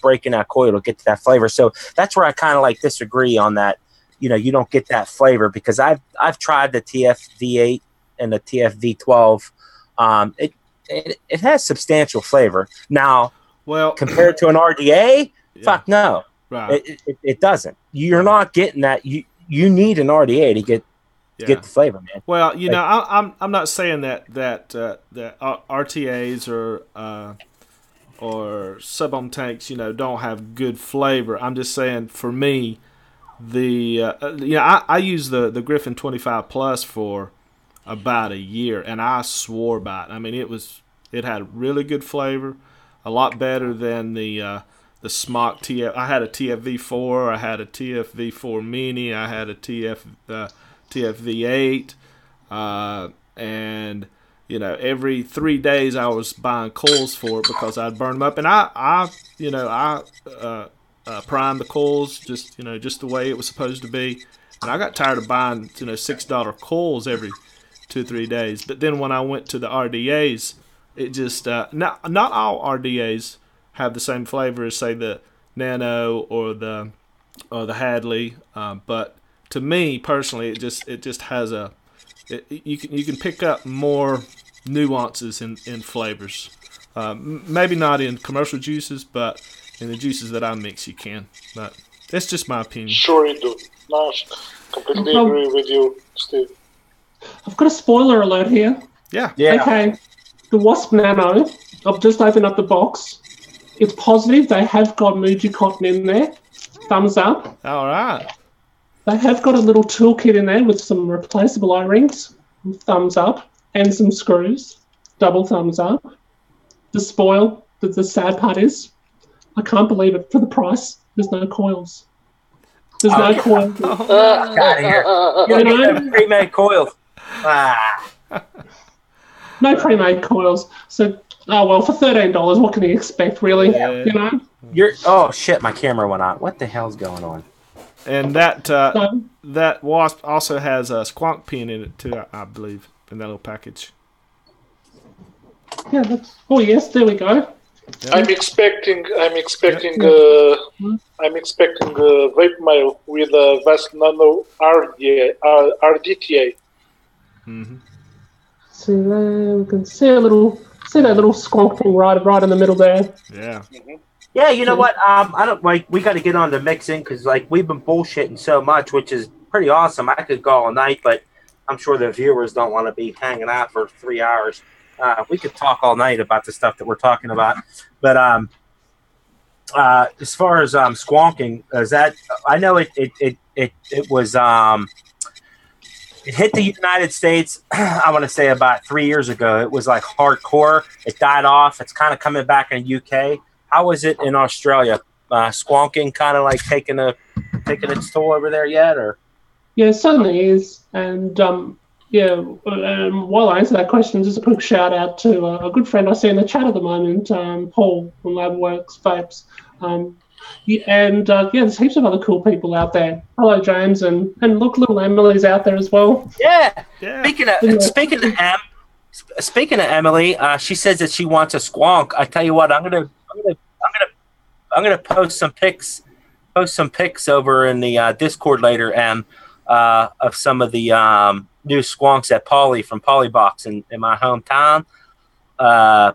break in that coil to get to that flavor. So that's where I kind of disagree on that. You don't get that flavor because I've tried the TFV8 and the TFV12. It has substantial flavor. Now, compared to an RDA, fuck no. Right. It doesn't. You're not getting that. You need an RDA to get the flavor, man. Well, I'm not saying that RTAs or sub-ohm tanks, don't have good flavor. I'm just saying, for me, I use the Griffin 25 Plus for about a year, and I swore by it. I mean, it had really good flavor, a lot better than the Smock TF. I had a TFV4, I had a TFV4 Mini, I had a TFV8, and every 3 days I was buying coils for it because I'd burn them up, and I primed the coils just the way it was supposed to be, and I got tired of buying $6 coils every 2-3 days. But then when I went to the RDAs, it just not all RDAs have the same flavor as, say, the Nano or the Hadley, but to me personally, it just has you can pick up more nuances in flavors. Maybe not in commercial juices, but in the juices that I mix, you can. But that's just my opinion. Sure you do. No, completely agree with you, Steve. I've got a spoiler alert here. Yeah. Okay. The Wasp Nano, I've just opened up the box. It's positive. They have got Muji cotton in there. Thumbs up. All right. They have got a little toolkit in there with some replaceable O-rings. Thumbs up. And some screws. Double thumbs up. The spoil, the sad part is, I can't believe it. For the price, there's no coils. There's no coils. Get out of here. You're pre-made coils. No pre-made coils. So, for $13, what can you expect, really? Yeah. Oh shit! My camera went out. What the hell's going on? And that Wasp also has a squonk pin in it too, I believe, in that little package. Yeah. Oh yes, there we go. Yeah. I'm expecting vape mail with a Vast Nano RDTA. Mm-hmm. See there, we can see that little squonk thing right in the middle there. Yeah. Mm-hmm. Yeah, you know what? I don't we got to get on to mixing because we've been bullshitting so much, which is pretty awesome. I could go all night, but I'm sure the viewers don't want to be hanging out for 3 hours. We could talk all night about the stuff that we're talking about, but as far as squonking, is that I know it was it hit the United States. I want to say about 3 years ago. It was hardcore. It died off. It's kind of coming back in the UK. How is it in Australia? Squonking kind of taking its toll over there yet, or? Yeah, it certainly is. And while I answer that question, just a quick shout out to a good friend I see in the chat at the moment, Paul from LabWorks Vapes. Yeah, and there's heaps of other cool people out there. Hello, James, and look, little Emily's out there as well. Yeah. Yeah. Speaking of Emily, she says that she wants a squonk. I tell you what, I'm gonna post some pics over in the Discord later, of some of the new squonks at Polly from Polybox in my hometown. I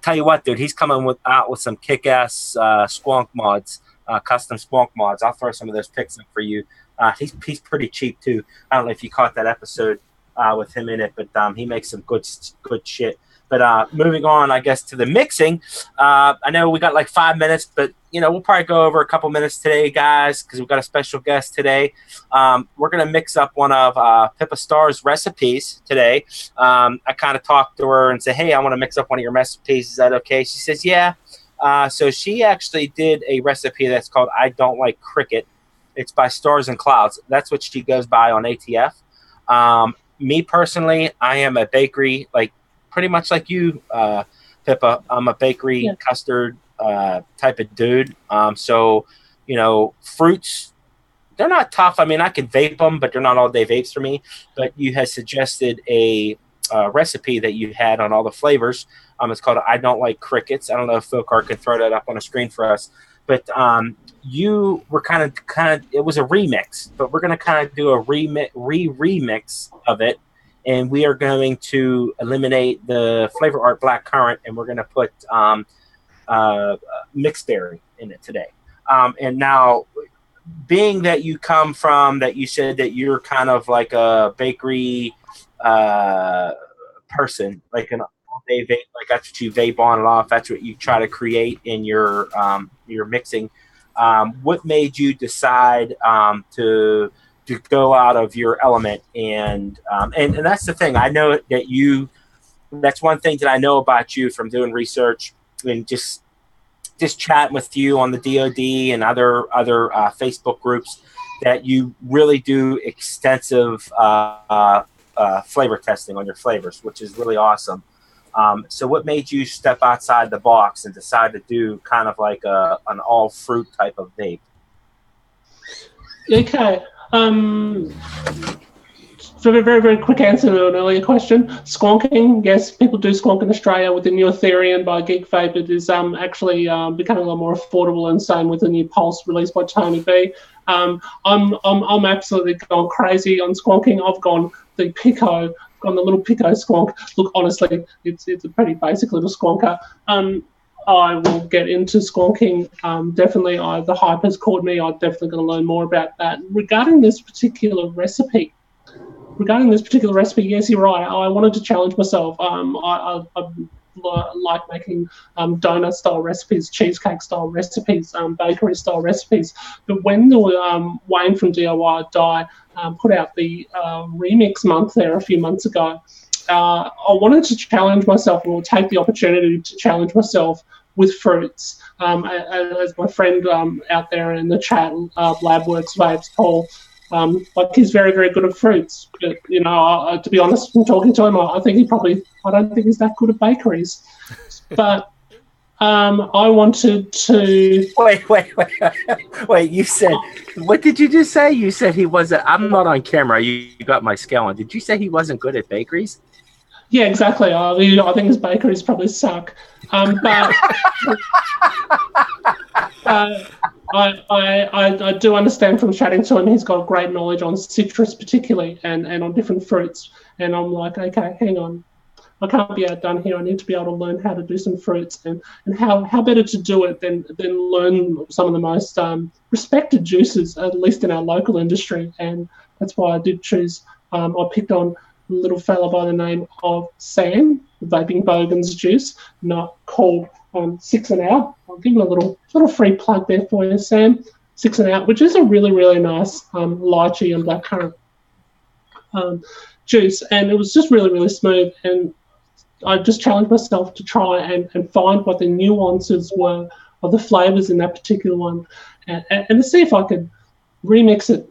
tell you what, dude, he's coming out with some kick-ass squonk mods, custom squonk mods. I'll throw some of those pics up for you. He's pretty cheap too. I don't know if you caught that episode with him in it, but he makes some good shit. But moving on, I guess, to the mixing. I know we got like 5 minutes, but we'll probably go over a couple minutes today, guys, because we've got a special guest today. We're gonna mix up one of Pippa Starr's recipes today. I kind of talked to her and said, "Hey, I want to mix up one of your recipes. Is that okay?" She says, "Yeah." So she actually did a recipe that's called "I Don't Like Cricket." It's by Stars and Clouds. That's what she goes by on ATF. Me personally, I am a bakery, like pretty much like you, Pippa. I'm a bakery custard type of dude. So, fruits, they're not tough. I mean, I can vape them, but they're not all day vapes for me. But you had suggested a recipe that you had on all the flavors. It's called "I Don't Like Crickets." I don't know if Phil Carr can throw that up on a screen for us. But you were kind of it was a remix, but we're going to kind of do a remix of it, and we are going to eliminate the flavor art blackcurrant, and we're going to put mixed berry in it today. And now, being that you come from that, you said that you're kind of like a bakery person, like an all-day vape, like that's what you vape on and off. That's what you try to create in your mixing. What made you decide to go out of your element? And that's the thing. I know that that's one thing that I know about you from doing research and just chatting with you on the DoD and other Facebook groups, that you really do extensive flavor testing on your flavors, which is really awesome. So what made you step outside the box and decide to do kind of like an all fruit type of vape? Okay. So a very, very quick answer to an earlier question. Squonking, yes, people do squonk in Australia with the new Ethereum by Geek Vape. It is actually becoming a lot more affordable, and same with the new Pulse released by Tony B. I'm absolutely gone crazy on squonking. I've gone the Pico, on the little Pico squonk. Look, honestly, it's a pretty basic little squonker. I will get into squonking. Definitely, the hype has caught me. I'm definitely going to learn more about that. Regarding this particular recipe, yes, you're right. I wanted to challenge myself. I like making donut-style recipes, cheesecake-style recipes, bakery-style recipes. But when the Wayne from DIY Die put out the remix month there a few months ago, I wanted to challenge myself, or take the opportunity to challenge myself with fruits. As my friend out there in the chat, Labworks Vapes, Paul, like he's very, very good at fruits. But, to be honest, from talking to him, I don't think he's that good at bakeries. But I wanted to... Wait, you said... What did you just say? You said he wasn't... I'm not on camera. You got my scale on. Did you say he wasn't good at bakeries? Yeah, exactly. I think his bakeries probably suck. But... I do understand from chatting to him, he's got great knowledge on citrus particularly, and on different fruits. And I'm like, okay, hang on. I can't be outdone here. I need to be able to learn how to do some fruits, and how better to do it than learn some of the most respected juices, at least in our local industry. And that's why I did choose, I picked on a little fella by the name of Sam, Vaping Bogans juice, not called 6 and Out. I'll give him a little free plug there for you, Sam. 6 and Out, which is a really, really nice lychee and blackcurrant juice, and it was just really, really smooth. And I just challenged myself to try and find what the nuances were of the flavors in that particular one, and to see if I could remix it.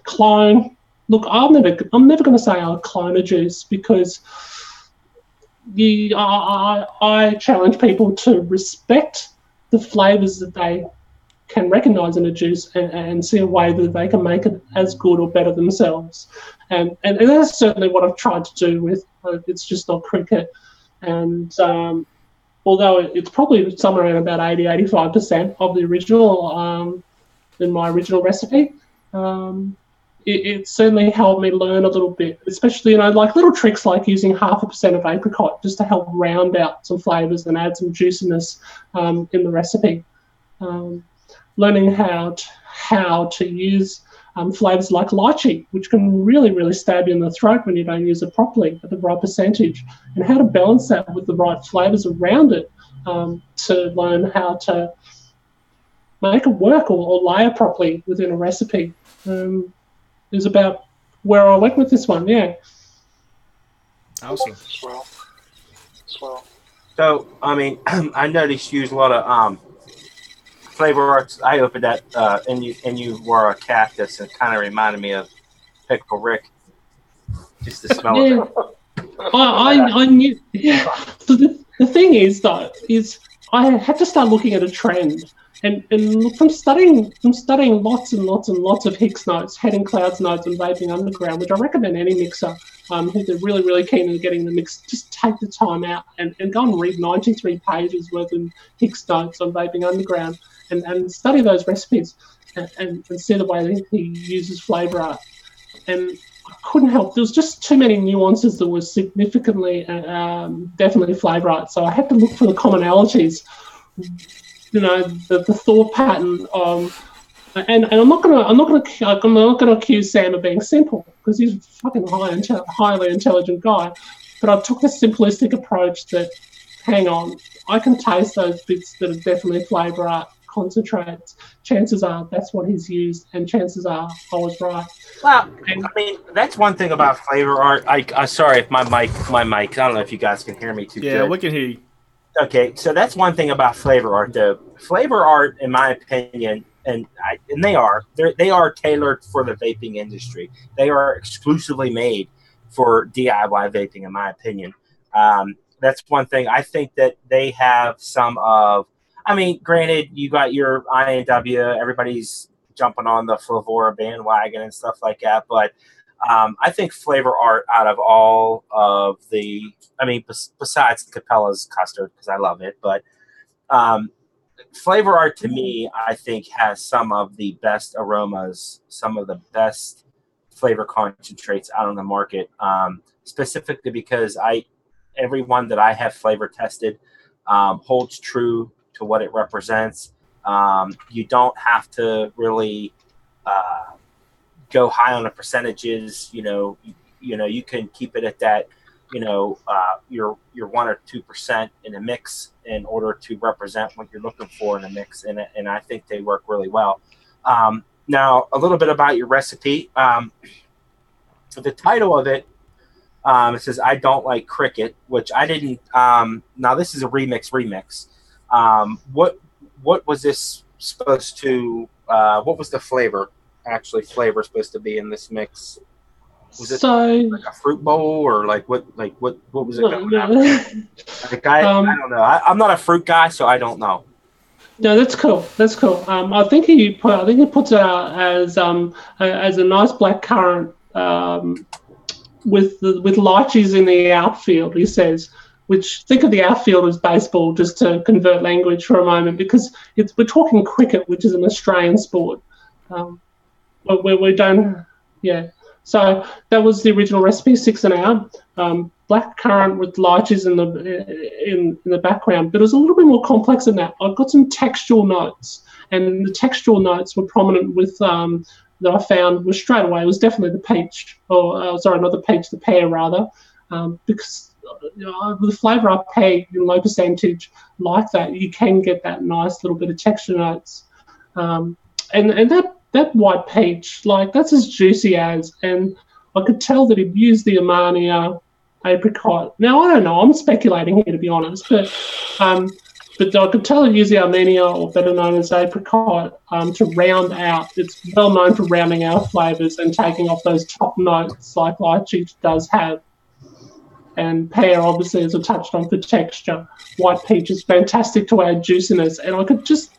Clone. Look, I'm never going to say I'll clone a juice, because I challenge people to respect the the flavors that they can recognize in a juice and see a way that they can make it as good or better themselves. And that's certainly what I've tried to do with It's Just Not Cricket. And although it's probably somewhere around about 80-85% of the original in my original recipe, it certainly helped me learn a little bit, especially, like little tricks like using 0.5% of apricot just to help round out some flavors and add some juiciness in the recipe. Learning how to use flavors like lychee, which can really, really stab you in the throat when you don't use it properly at the right percentage, and how to balance that with the right flavors around it to learn how to make it work or layer properly within a recipe. Is about where I went with this one, yeah. Awesome. Swell. So, I mean, I noticed you use a lot of flavor arts. I opened that, and you wore a cactus, and it kind of reminded me of Pickle Rick. Just the smell of it. I knew. Yeah. So the thing is, though, I had to start looking at a trend. And from studying lots and lots and lots of Hicks notes, Head and Clouds notes, and Vaping Underground, which I recommend any mixer who's really, really keen on getting the mix, just take the time out and go and read 93 pages worth of Hicks notes on Vaping Underground and study those recipes and see the way that he uses flavour art. And I couldn't help. There was just too many nuances that were significantly, definitely flavour art. So I had to look for the commonalities. The thought pattern, and I'm not gonna accuse Sam of being simple, because he's a fucking highly intelligent guy. But I took the simplistic approach that, hang on, I can taste those bits that are definitely flavour art concentrates. Chances are that's what he's used, and chances are I was right. Well, I mean, that's one thing about flavor art. I sorry if my mic. I don't know if you guys can hear me too. Yeah, good. we can hear you. Okay, so that's one thing about flavor art, though. Flavor art, in my opinion, and they are tailored for the vaping industry. They are exclusively made for DIY vaping, in my opinion. That's one thing. I think that they have some of. I mean, granted, you got your INW. Everybody's jumping on the Flavora bandwagon and stuff like that, but I think flavor art out of all of the. I mean, besides Capella's custard, because I love it, but flavor art to me, I think, has some of the best aromas, some of the best flavor concentrates out on the market, specifically because every one that I have flavor tested holds true to what it represents. You don't have to really go high on the percentages. You can keep it at that. Your 1 or 2% in a mix in order to represent what you're looking for in a mix, and I think they work really well. Now, a little bit about your recipe. The title of it, it says "I don't like cricket," which I didn't. Now, this is a remix. What was this supposed to? What was the flavor supposed to be in this mix? Was it like a fruit bowl, or what was it going after? I don't know. I'm not a fruit guy, so I don't know. No, that's cool. I think he puts it out as a nice black currant with lychees in the outfield. He says, which think of the outfield as baseball, just to convert language for a moment, because we're talking cricket, which is an Australian sport. We don't, yeah. So that was the original recipe, 6 an hour. Black currant with lychees in the background, but it was a little bit more complex than that. I've got some textual notes, and the textual notes were prominent with that I found was straight away. It was definitely the peach, the pear rather, because the flavour up pear in low percentage like that, you can get that nice little bit of texture notes, and that white peach, that's as juicy as, and I could tell that he'd used the Armania apricot. Now, I don't know, I'm speculating here, to be honest, but I could tell he'd used the Armenia, or better known as apricot, to round out. It's well known for rounding out flavours and taking off those top notes like lychee does have. And pear, obviously, as I touched on, for texture. White peach is fantastic to add juiciness. And I could just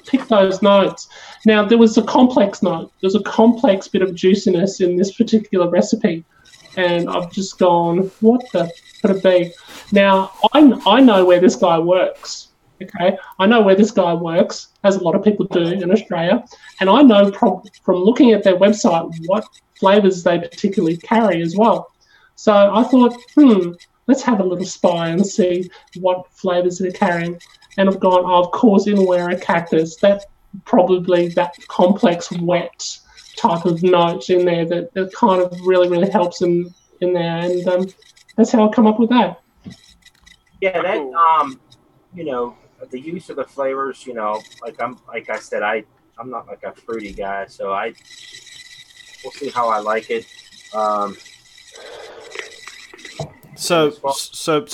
pick those notes. Now, there was a complex note. There's a complex bit of juiciness in this particular recipe. And I've just gone, what the could it be? Now, I know where this guy works. Okay, I know where this guy works, as a lot of people do in Australia, and I know from looking at their website what flavours they particularly carry as well. So I thought, let's have a little spy and see what flavours they're carrying. And I've gone, of course, Inawera cactus. That probably that complex wet type of note in there that kind of really helps in there, and that's how I come up with that. Yeah, that the use of the flavors, like I said, I'm not like a fruity guy, so we'll see how I like it. So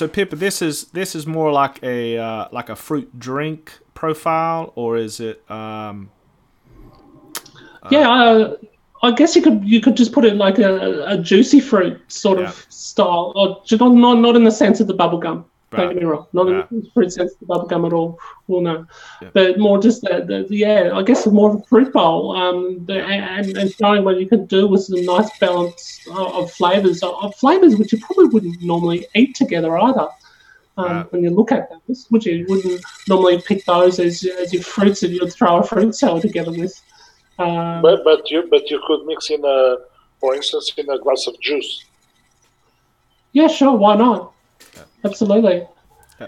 Pippa, this is more like a fruit drink profile, or is it? I guess you could just put it like a juicy fruit sort of style, or not in the sense of the bubble gum. Don't get me wrong, not in the fruit sense of the bubble gum at all. Well, no, but more just I guess more of a fruit bowl. And showing what you can do with some nice balance of flavors which you probably wouldn't normally eat together either. When you look at those, which you wouldn't normally pick those as your fruits that you'd throw a fruit salad together with. But you could mix for instance, in a glass of juice. Yeah, sure. Why not? Absolutely.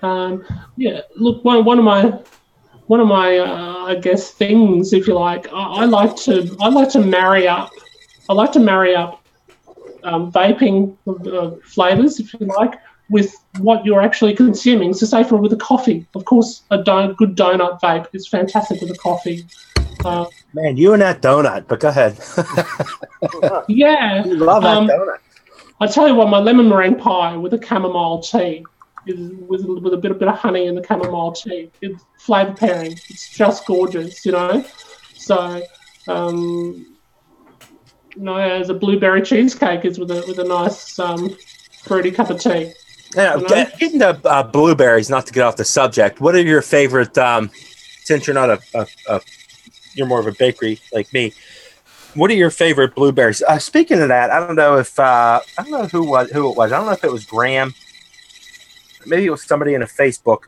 Look, one of my I guess things, if you like, I like to marry up. I like to marry up vaping flavors, if you like, with what you're actually consuming. So, say with a coffee, of course, good donut vape is fantastic with a coffee. Man, you and that donut, but go ahead. Yeah. Love that donut. I tell you what, my lemon meringue pie with a chamomile tea, with a bit of honey in the chamomile tea, it's flavour pairing. It's just gorgeous, So, as a blueberry cheesecake is with a nice fruity cup of tea. Yeah, getting to blueberries. Not to get off the subject, what are your favorite? Since you're not you're more of a bakery like me. What are your favorite blueberries? Speaking of that, I don't know who it was. I don't know if it was Graham. Maybe it was somebody in a Facebook.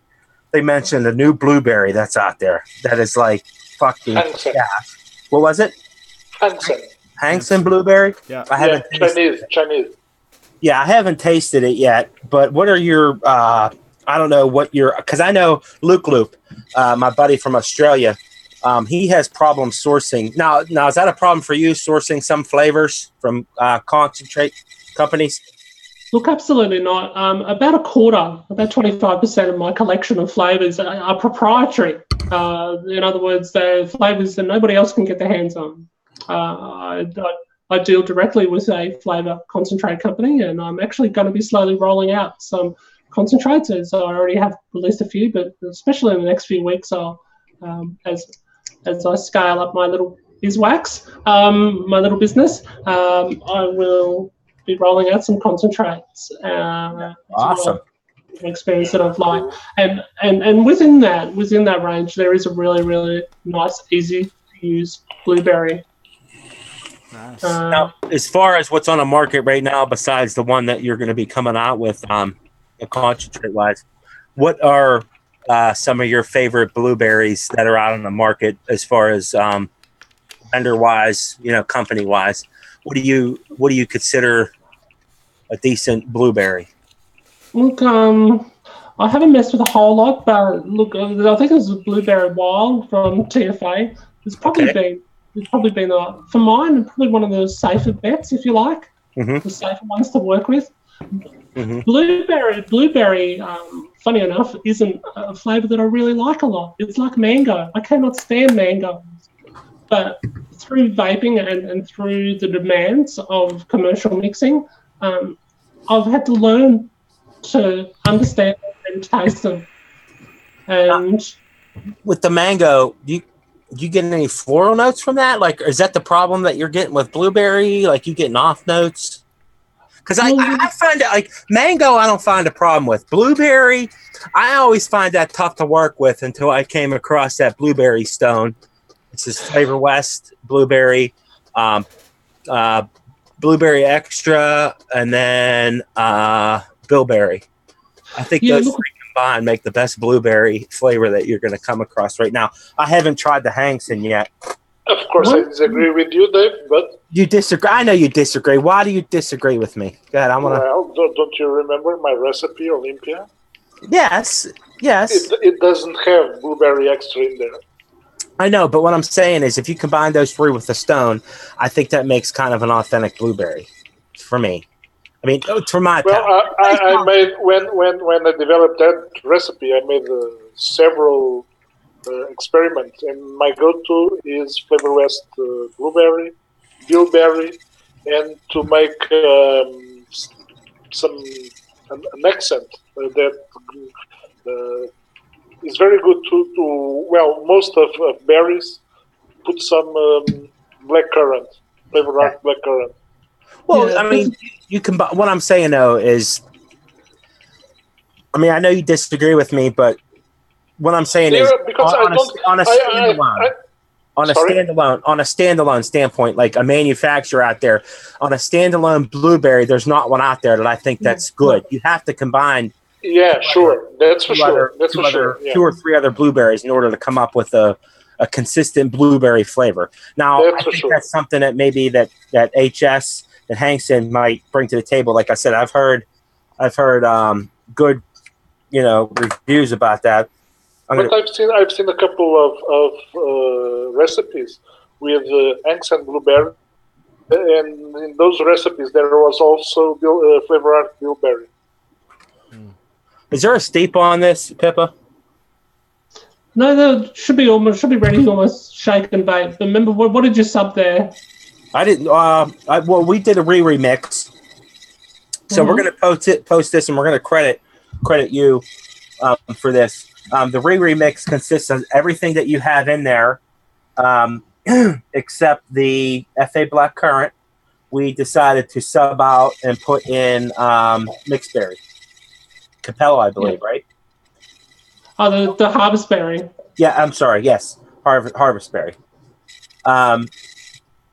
They mentioned a new blueberry that's out there that is like fucking gas. What was it? Hangson blueberry? Yeah. Chinese. Yeah, I haven't tasted it yet. But what are your? I don't know what your, because I know Luke Loop, my buddy from Australia. He has problems sourcing. Now, is that a problem for you, sourcing some flavors from concentrate companies? Look, absolutely not. About a quarter, about 25% of my collection of flavors are proprietary. In other words, they're flavors that nobody else can get their hands on. I deal directly with a flavor concentrate company, and I'm actually going to be slowly rolling out some concentrates. I already have released a few, but especially in the next few weeks, I'll as I scale up my little beeswax, my little business, I will be rolling out some concentrates. Awesome. Experience that I've liked. And within that range, there is a really nice, easy to use blueberry. Nice. Now, as far as what's on the market right now, besides the one that you're going to be coming out with, concentrate-wise, what are some of your favorite blueberries that are out on the market as far as vendor-wise, company-wise? What do you consider a decent blueberry? Look, I haven't messed with a whole lot, but look, I think it was Blueberry Wild from TFA. It's probably been for mine, probably one of the safer bets, if you like, the safer ones to work with. Mm-hmm. Blueberry, funny enough, isn't a flavour that I really like a lot. It's like mango. I cannot stand mango. But through vaping and through the demands of commercial mixing, I've had to learn to understand and taste them. And with the mango, do you get any floral notes from that? Like, is that the problem that you're getting with blueberry? Like, you getting off notes? Because I find it like mango, I don't find a problem with. Blueberry, I always find that tough to work with until I came across that blueberry stone. It's this Flavor West blueberry, blueberry extra, and then bilberry. I think those three combined make the best blueberry flavor that you're going to come across right now. I haven't tried the Hangson yet. Of course, I disagree with you, Dave, but... You disagree? I know you disagree. Why do you disagree with me? Go ahead, Well, don't you remember my recipe, Olympia? Yes. It doesn't have blueberry extra in there. I know, but what I'm saying is if you combine those three with the stone, I think that makes kind of an authentic blueberry for me. I mean, for my I made when I developed that recipe, I made several experiments, and my go-to is Flavor West blueberry, bilberry, and to make an accent that is very good to most of berries. Put some blackcurrant, flavored blackcurrant. Well, I mean, you can. What I'm saying though is, I mean, I know you disagree with me, but what I'm saying is, on a standalone standpoint, like a manufacturer out there, on a standalone blueberry, there's not one out there that I think that's good. You have to combine. Yeah, sure. That's for sure. That's for sure. Two or three other blueberries in order to come up with a consistent blueberry flavor. Now, I think that's something that maybe that HS that Hangson might bring to the table. Like I said, I've heard good, reviews about that. But I've seen a couple of recipes with Hangson blueberry, and in those recipes there was also flavored bilberry. Is there a steeple on this, Pippa? No, there should be ready to almost shake and bake. Remember, what did you sub there? I didn't. Well, we did a remix, so we're going to post this, and we're going to credit you for this. The remix consists of everything that you have in there, except the FA Black Currant. We decided to sub out and put in mixed berry, Capello, I believe, right? Oh, the harvest berry. Yeah, I'm sorry. Yes, harvest berry.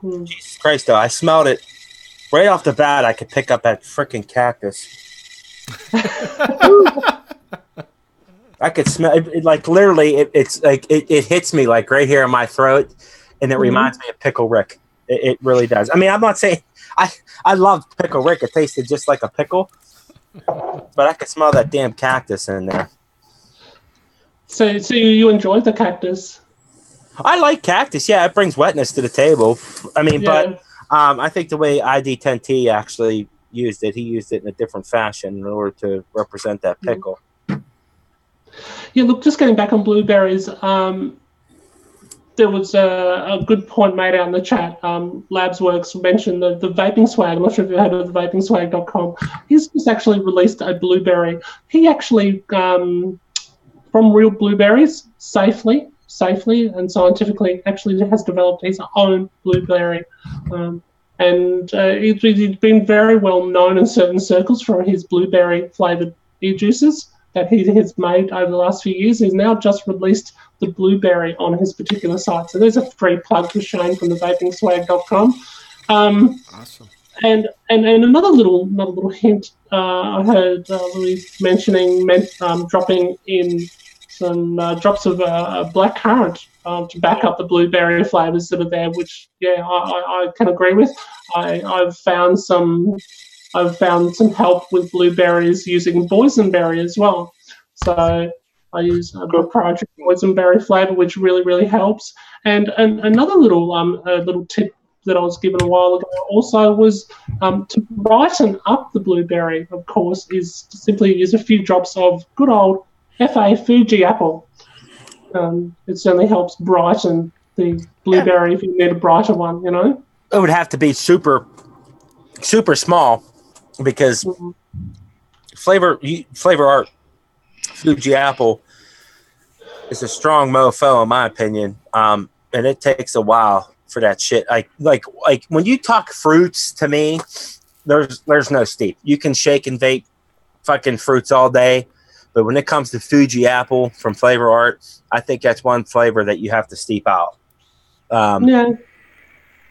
Jesus Christ, though, I smelled it right off the bat. I could pick up that freaking cactus. I could smell it, like literally. It's like it hits me like right here in my throat, and it reminds me of Pickle Rick. It really does. I mean, I'm not saying I love Pickle Rick. It tasted just like a pickle, but I could smell that damn cactus in there. So you enjoyed the cactus? I like cactus. Yeah, it brings wetness to the table. I mean, but I think the way ID10T actually used it, he used it in a different fashion in order to represent that pickle. Yeah, look, just getting back on blueberries, there was a good point made out in the chat. Labsworks mentioned the vaping swag. I'm not sure if you heard of the vapingswag.com. He's just actually released a blueberry. He actually, from real blueberries, safely and scientifically, actually has developed his own blueberry. And he's been very well known in certain circles for his blueberry-flavoured e-juices that he has made over the last few years. He's now just released the blueberry on his particular site. So there's a free plug for Shane from the vapingswag.com. Awesome. And another little hint, I heard Louise mentioning dropping in some drops of black currant to back up the blueberry flavours that are there, which I can agree with. I've found some help with blueberries using boysenberry as well. So I use a proprietary boysenberry flavour, which really helps. And another little tip that I was given a while ago also was to brighten up the blueberry, of course, is to simply use a few drops of good old FA Fuji apple. It certainly helps brighten the blueberry if you need a brighter one, It would have to be super small because Flavor Art Fuji apple is a strong mofo in my opinion, and it takes a while for that shit. Like when you talk fruits to me, there's no steep. You can shake and vape fucking fruits all day, but when it comes to Fuji apple from Flavor Art, I think that's one flavor that you have to steep out. Yeah.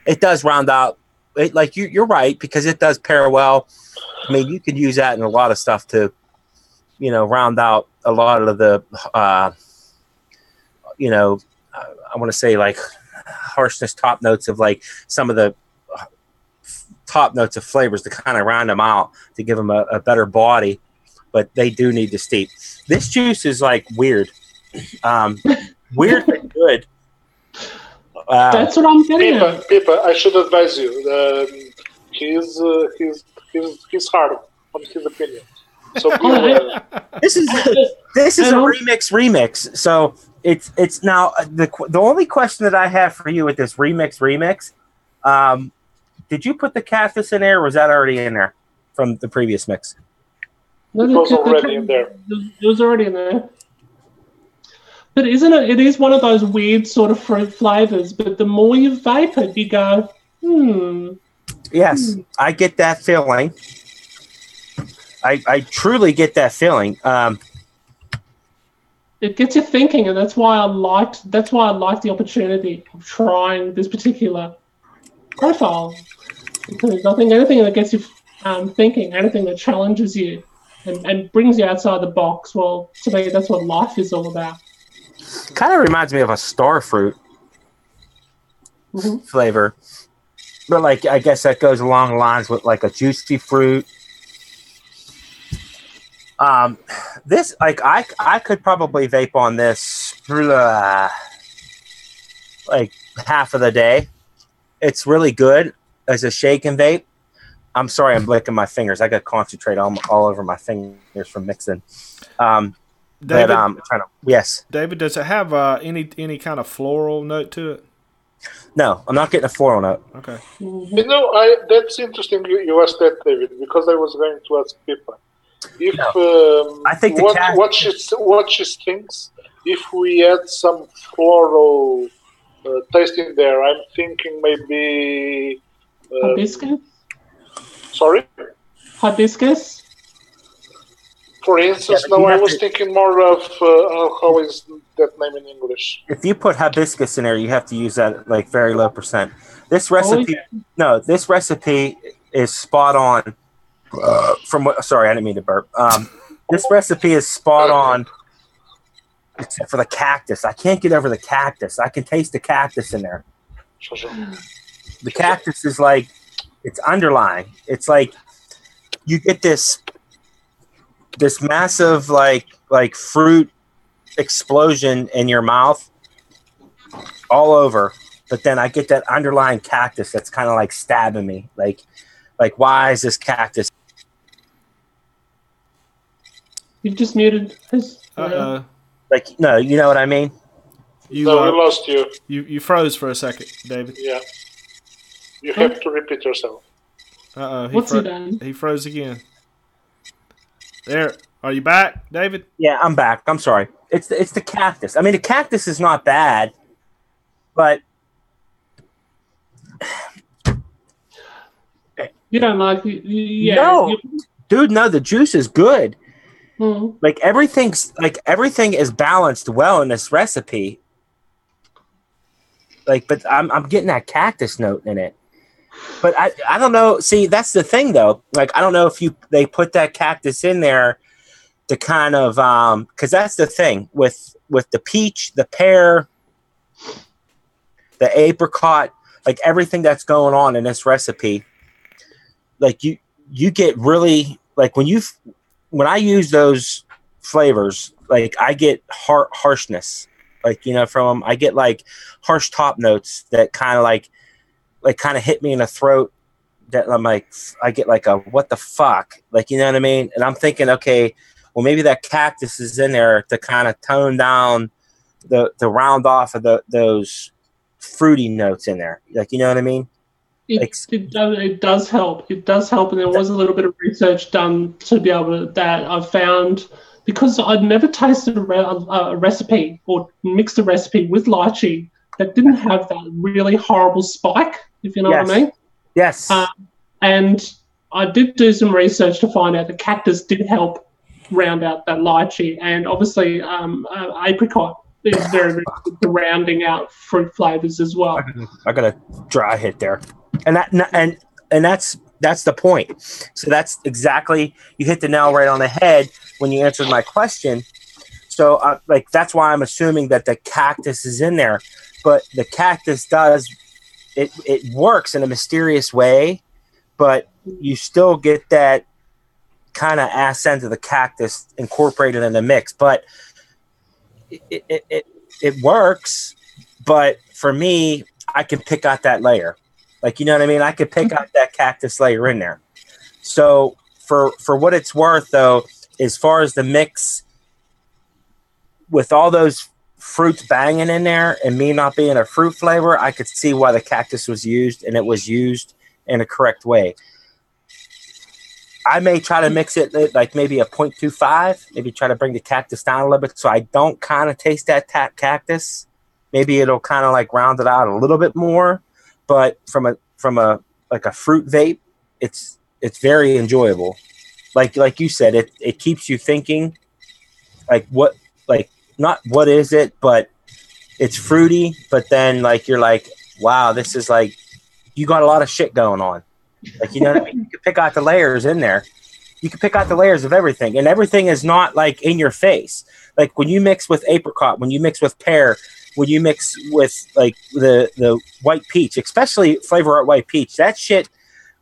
It does round out. Like you're right, because it does pair well. I mean, you could use that in a lot of stuff to, round out a lot of the, I want to say like harshness top notes of like some of the top notes of flavors to kind of round them out to give them a better body. But they do need to steep. This juice is like weird, weird but good. That's what I'm getting at. Pippa, I should advise you. He's hard on his opinion. So this is a remix. So it's now the only question that I have for you with this remix. Did you put the cactus in there, or was that already in there from the previous mix? No, it was already in there. It was already in there. But isn't it? It is one of those weird sort of fruit flavors. But the more you vape it, you go, Yes, I get that feeling. I truly get that feeling. It gets you thinking, and that's why I liked the opportunity of trying this particular profile. Because I think anything that gets you thinking, anything that challenges you and brings you outside the box, well, to me, that's what life is all about. Kind of reminds me of a Starr fruit flavor. But, like, I guess that goes along the lines with, like, a juicy fruit. This, like, I could probably vape on this for, like, half of the day. It's really good as a shake and vape. I'm sorry, I'm licking my fingers. I got to concentrate all over my fingers from mixing. David, yes. David, does it have any kind of floral note to it? No, I'm not getting a floral note. Okay. That's interesting you asked that, David, because I was going to ask Pippa. If I think what she thinks, if we add some floral taste in there, I'm thinking maybe hibiscus. Sorry, hibiscus. For instance, I was thinking more of how is that name in English? If you put hibiscus in there, you have to use that like very low percent. This recipe, this recipe is spot on. Sorry, I didn't mean to burp. This recipe is spot on, except for the cactus. I can't get over the cactus. I can taste the cactus in there. The cactus is like, it's underlying. It's like you get this massive like fruit explosion in your mouth all over, but then I get that underlying cactus that's kind of like stabbing me. Like why is this cactus? You've just muted his. Like, no, you know what I mean? We lost you. You froze for a second, David. Yeah. You have to repeat yourself. What's he done? He froze again. There. Are you back, David? Yeah, I'm back. I'm sorry. It's the cactus. I mean, the cactus is not bad, but you don't like yeah. No, dude. No, the juice is good. Mm-hmm. Like everything is balanced well in this recipe. Like, but I'm getting that cactus note in it. But I don't know. See, that's the thing though. Like, I don't know if they put that cactus in there to kind of because that's the thing with the peach, the pear, the apricot, like everything that's going on in this recipe. Like you get really like when I use those flavors, like I get harshness, like from them. I get like harsh top notes that kind of hit me in the throat. That I'm like, I get like a what the fuck, like you know what I mean? And I'm thinking, okay, well maybe that cactus is in there to kind of tone down the round off of those fruity notes in there, like you know what I mean? It does help. It does help, and there was a little bit of research done to be able that I found because I'd never tasted a recipe or mixed a recipe with lychee that didn't have that really horrible spike, if you know what I mean. Yes. And I did do some research to find out the cactus did help round out that lychee, and obviously apricot is very, very good for rounding out fruit flavors as well. I got a dry hit there, and that's the point. So that's exactly, you hit the nail right on the head when you answered my question. So like that's why I'm assuming that the cactus is in there, but the cactus does it works in a mysterious way, but you still get that kind of ass end of the cactus incorporated in the mix. But it works. But for me, I can pick out that layer. Like, you know what I mean? I could pick out that cactus layer in there. So for what it's worth, though, as far as the mix, with all those fruits banging in there and me not being a fruit flavor, I could see why the cactus was used, and it was used in a correct way. I may try to mix it like maybe a 0.25, maybe try to bring the cactus down a little bit so I don't kind of taste that cactus. Maybe it'll kind of like round it out a little bit more. But from a like a fruit vape, it's very enjoyable. Like you said, it keeps you thinking, like not what is it, but it's fruity, but then like you're like, wow, this is like, you got a lot of shit going on. Like, you know what I mean? You can pick out the layers in there. You can pick out the layers of everything, and everything is not like in your face. Like when you mix with apricot, when you mix with pear, when you mix with like the white peach, especially Flavor Art white peach, that shit,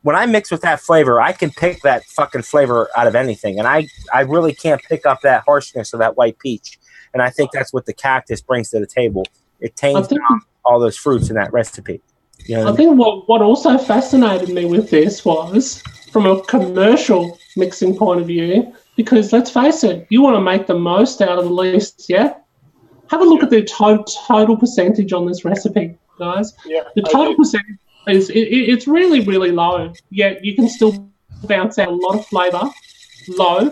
when I mix with that flavor, I can pick that fucking flavor out of anything. And I really can't pick up that harshness of that white peach. And I think that's what the cactus brings to the table. It tames down all those fruits in that recipe. You know I think what also fascinated me with this was from a commercial mixing point of view, because let's face it, you want to make the most out of the least, yeah? Have a look at the total percentage on this recipe, guys. Yeah, the total percentage is it's really, really low, yet you can still bounce out a lot of flavour, low.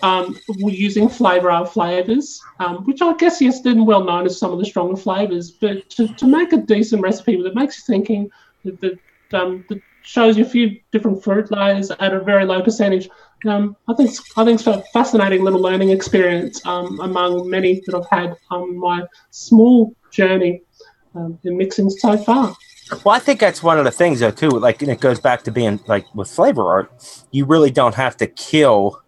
We're using Flavor Art flavors, which I guess, yes, they're well known as some of the stronger flavors, but to make a decent recipe that makes you thinking, that shows you a few different fruit layers at a very low percentage, I think it's a fascinating little learning experience among many that I've had on my small journey in mixing so far. Well, I think that's one of the things, though, too. Like, and it goes back to being like with Flavor Art, you really don't have to kill,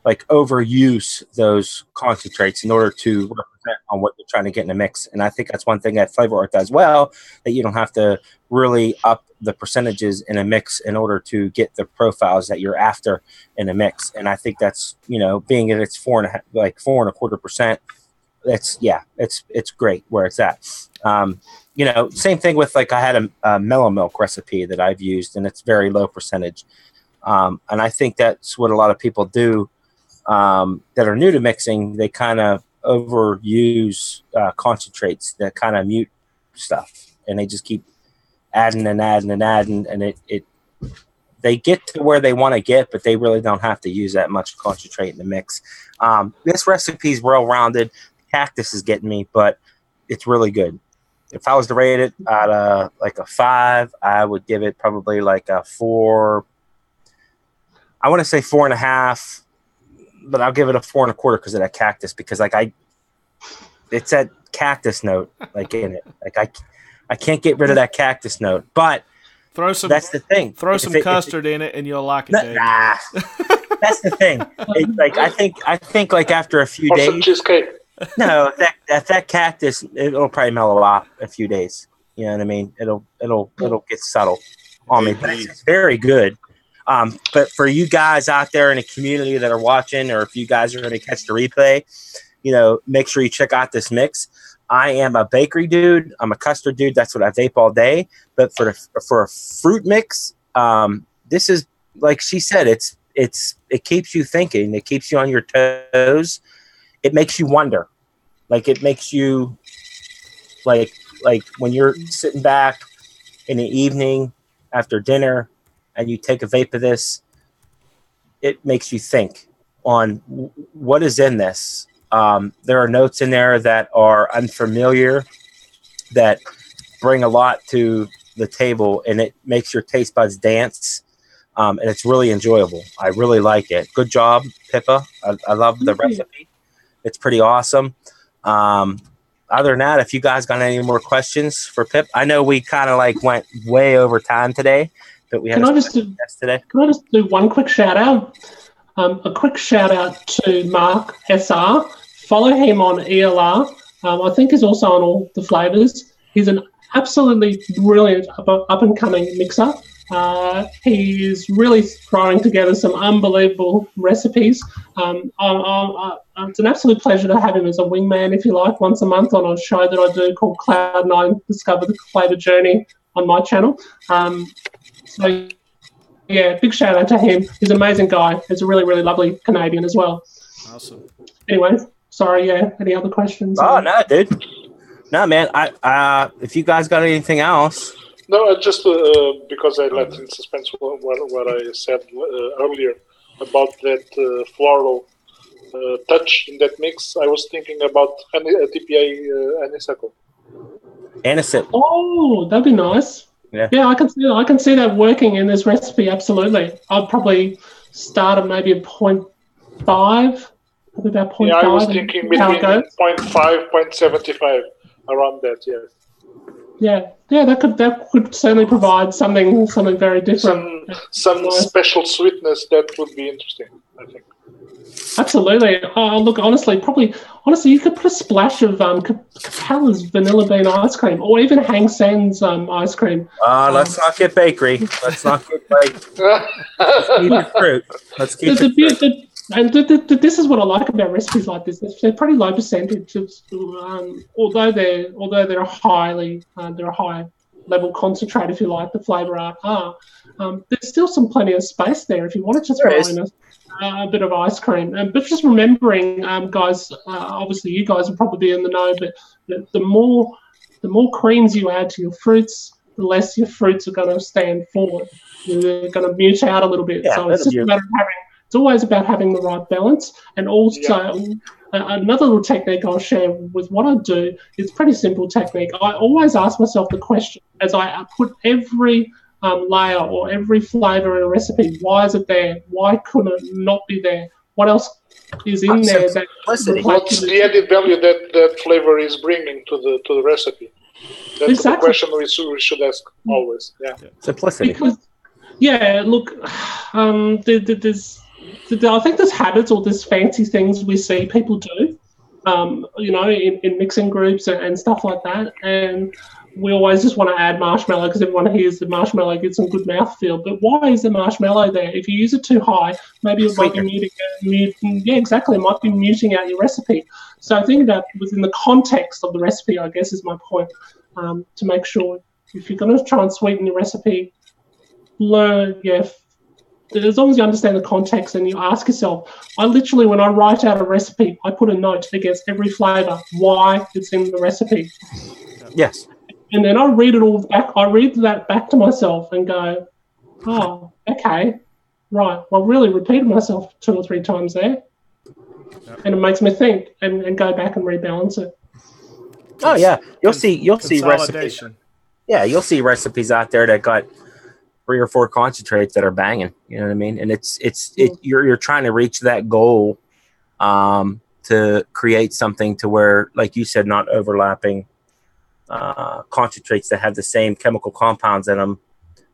like, overuse those concentrates in order to represent on what you're trying to get in a mix. And I think that's one thing that Flavor Art does well, that you don't have to really up the percentages in a mix in order to get the profiles that you're after in a mix. And I think that's, you know, being that it's 4.25%, it's great where it's at. You know, same thing with, like, I had a mellow milk recipe that I've used, and it's very low percentage. And I think that's what a lot of people do that are new to mixing. They kind of overuse concentrates that kind of mute stuff, and they just keep adding and adding and adding, and they get to where they want to get, but they really don't have to use that much concentrate in the mix. This recipe is well-rounded. Cactus is getting me, but it's really good. If I was to rate it at like a 5, I would give it probably like a 4. I want to say 4.5, but I'll give it a 4.25 because of that cactus. Because like it's that cactus note like in it. Like I can't get rid of that cactus note. But that's the thing. Throw some custard in it, and you'll like it. Nah, that's the thing. Like I think like after a few days. Some cheesecake. No, that cactus, it'll probably mellow out a few days. You know what I mean? It'll get subtle on me, but it's very good. But for you guys out there in the community that are watching, or if you guys are going to catch the replay, you know, make sure you check out this mix. I am a bakery dude. I'm a custard dude. That's what I vape all day. But for a fruit mix, this is, like she said, it keeps you thinking. It keeps you on your toes. It makes you wonder. Like, it makes you, like when you're sitting back in the evening after dinner and you take a vape of this, it makes you think on what is in this. There are notes in there that are unfamiliar, that bring a lot to the table, and it makes your taste buds dance. and it's really enjoyable. I really like it. Good job, Pippa. I love the recipe. It's pretty awesome. Other than that, if you guys got any more questions for Pip, I know we kind of like went way over time today, but we had a special guest today. Can I just do one quick shout out? A quick shout out to Mark SR. Follow him on ELR. I think he's also on all the flavors. He's an absolutely brilliant up and coming mixer. He's really throwing together some unbelievable recipes. It's an absolute pleasure to have him as a wingman, if you like, once a month on a show that I do called Cloud9 Discover the Flavor Journey on my channel. So, yeah, big shout out to him. He's an amazing guy. He's a really, really lovely Canadian as well. Awesome. Anyway, sorry, yeah. Any other questions? Oh, no, dude. No, man. If you guys got anything else. No, just because I left in suspense what I said earlier about that floral touch in that mix, I was thinking about TPA honeysuckle. Anisette. Oh, that'd be nice. Yeah, I can see that working in this recipe, absolutely. I'd probably start at maybe a 0.5, probably about 0.5. Yeah, I was thinking between 0.5, 0.75, around that, yeah. Yeah, that could certainly provide something very different. Some special sweetness that would be interesting, I think. Absolutely. Look, honestly, you could put a splash of Capella's vanilla bean ice cream, or even Hang Sen's ice cream. Let's not get bakery. Let's not get bakery. Let's keep it fruit. Let's keep it fruit. And this is what I like about recipes like this. They're pretty low percentage. Although they're a high level concentrate, if you like, the flavour are. There's still plenty of space there if you wanted to throw in a bit of ice cream. But just remembering, guys, obviously you guys will probably be in the know, but the more creams you add to your fruits, the less your fruits are going to stand forward. They're going to mute out a little bit. Yeah, so it's just a matter of it's always about having the right balance. And also, another little technique I'll share with what I do is pretty simple technique. I always ask myself the question as I put every layer or every flavour in a recipe, why is it there? Why couldn't it not be there? What else is in there? What's the added value that flavour is bringing to the recipe? That's the question we should ask always. Yeah, simplicity. Because, look, I think there's habits or there's fancy things we see people do, in mixing groups and stuff like that. And we always just want to add marshmallow because everyone hears the marshmallow gets some good mouthfeel. But why is the marshmallow there? If you use it too high, maybe it might be muting. Yeah, exactly. It might be muting out your recipe. So I think about within the context of the recipe, I guess, is my point, to make sure if you're going to try and sweeten your recipe, as long as you understand the context and you ask yourself, when I write out a recipe, I put a note against every flavour, why it's in the recipe. Yes. And then I read it all back. I read that back to myself and go, oh, okay, right. Well, I really repeated myself 2 or 3 times there. Yep. And it makes me think and go back and rebalance it. Oh, yeah. You'll see recipes. Yeah, you'll see recipes out there that got 3 or 4 concentrates that are banging. You know what I mean? And you're trying to reach that goal to create something to where, like you said, not overlapping concentrates that have the same chemical compounds in them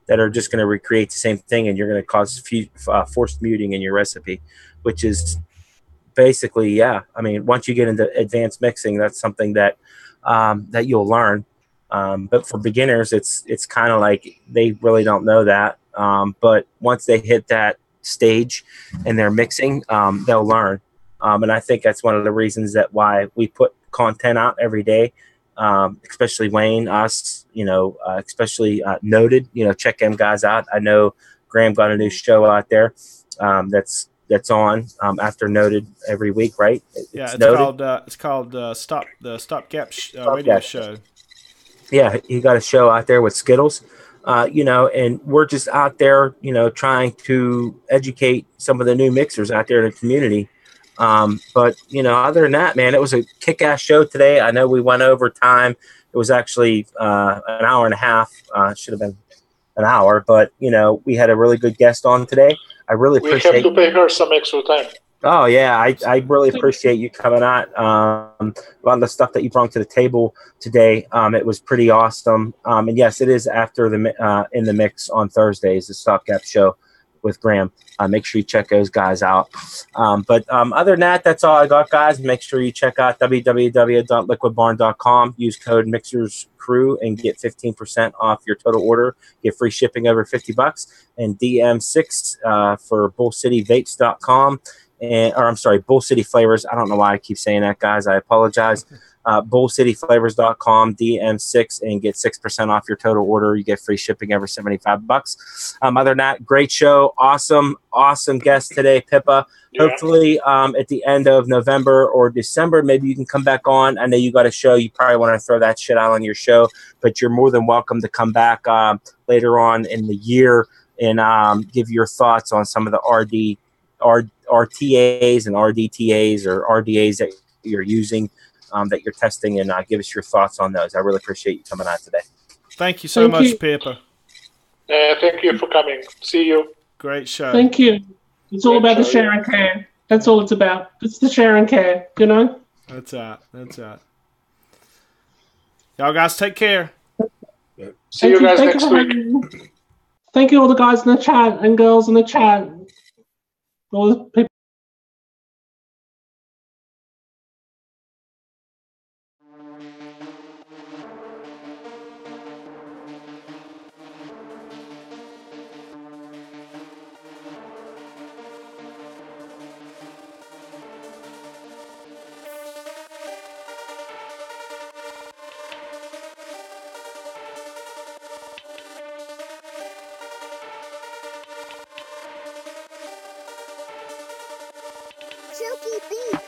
that are just going to recreate the same thing, and you're going to cause forced muting in your recipe, which is basically, I mean, once you get into advanced mixing, that's something that that you'll learn. But for beginners, it's kind of like they really don't know that. But once they hit that stage and they're mixing, they'll learn. And I think that's one of the reasons that why we put content out every day, especially Wayne, us, especially Noted, check them guys out. I know Graham got a new show out there that's on after Noted every week, right? It's called Stopgap Radio Show. Yeah, he got a show out there with Skittles, and we're just out there, trying to educate some of the new mixers out there in the community. But, other than that, man, it was a kick-ass show today. I know we went over time. It was actually an hour and a half. Should have been an hour, but we had a really good guest on today. I really appreciate. We have to pay her some extra time. Oh yeah, I really appreciate you coming out. A lot of the stuff that you brought to the table today, it was pretty awesome. And yes, it is after the in the mix on Thursdays, the Stopgap Show with Graham. Make sure you check those guys out. But other than that, that's all I got, guys. Make sure you check out www.liquidbarn.com. Use code MIXERSCREW and get 15% off your total order. Get free shipping over $50. And DM6 for BullCityVapes.com. Bull City Flavors. I don't know why I keep saying that, guys. I apologize. BullCityFlavors.com, DM6, and get 6% off your total order. You get free shipping over $75. Other than that, great show. Awesome guest today, Pippa. Yeah. Hopefully at the end of November or December, maybe you can come back on. I know you got a show. You probably want to throw that shit out on your show, but you're more than welcome to come back later on in the year and give your thoughts on some of the RTAs and RDTAs or RDAs that you're using, that you're testing, and give us your thoughts on those. I really appreciate you coming out today. Thank you so much, Pippa. Thank you for coming. See you. Great show. Thank you. It's all about the share and care. That's all it's about. It's the share and care, That's it. Y'all guys take care. See you guys next week. Thank you all the guys in the chat and girls in the chat. All the people. Chuki beef.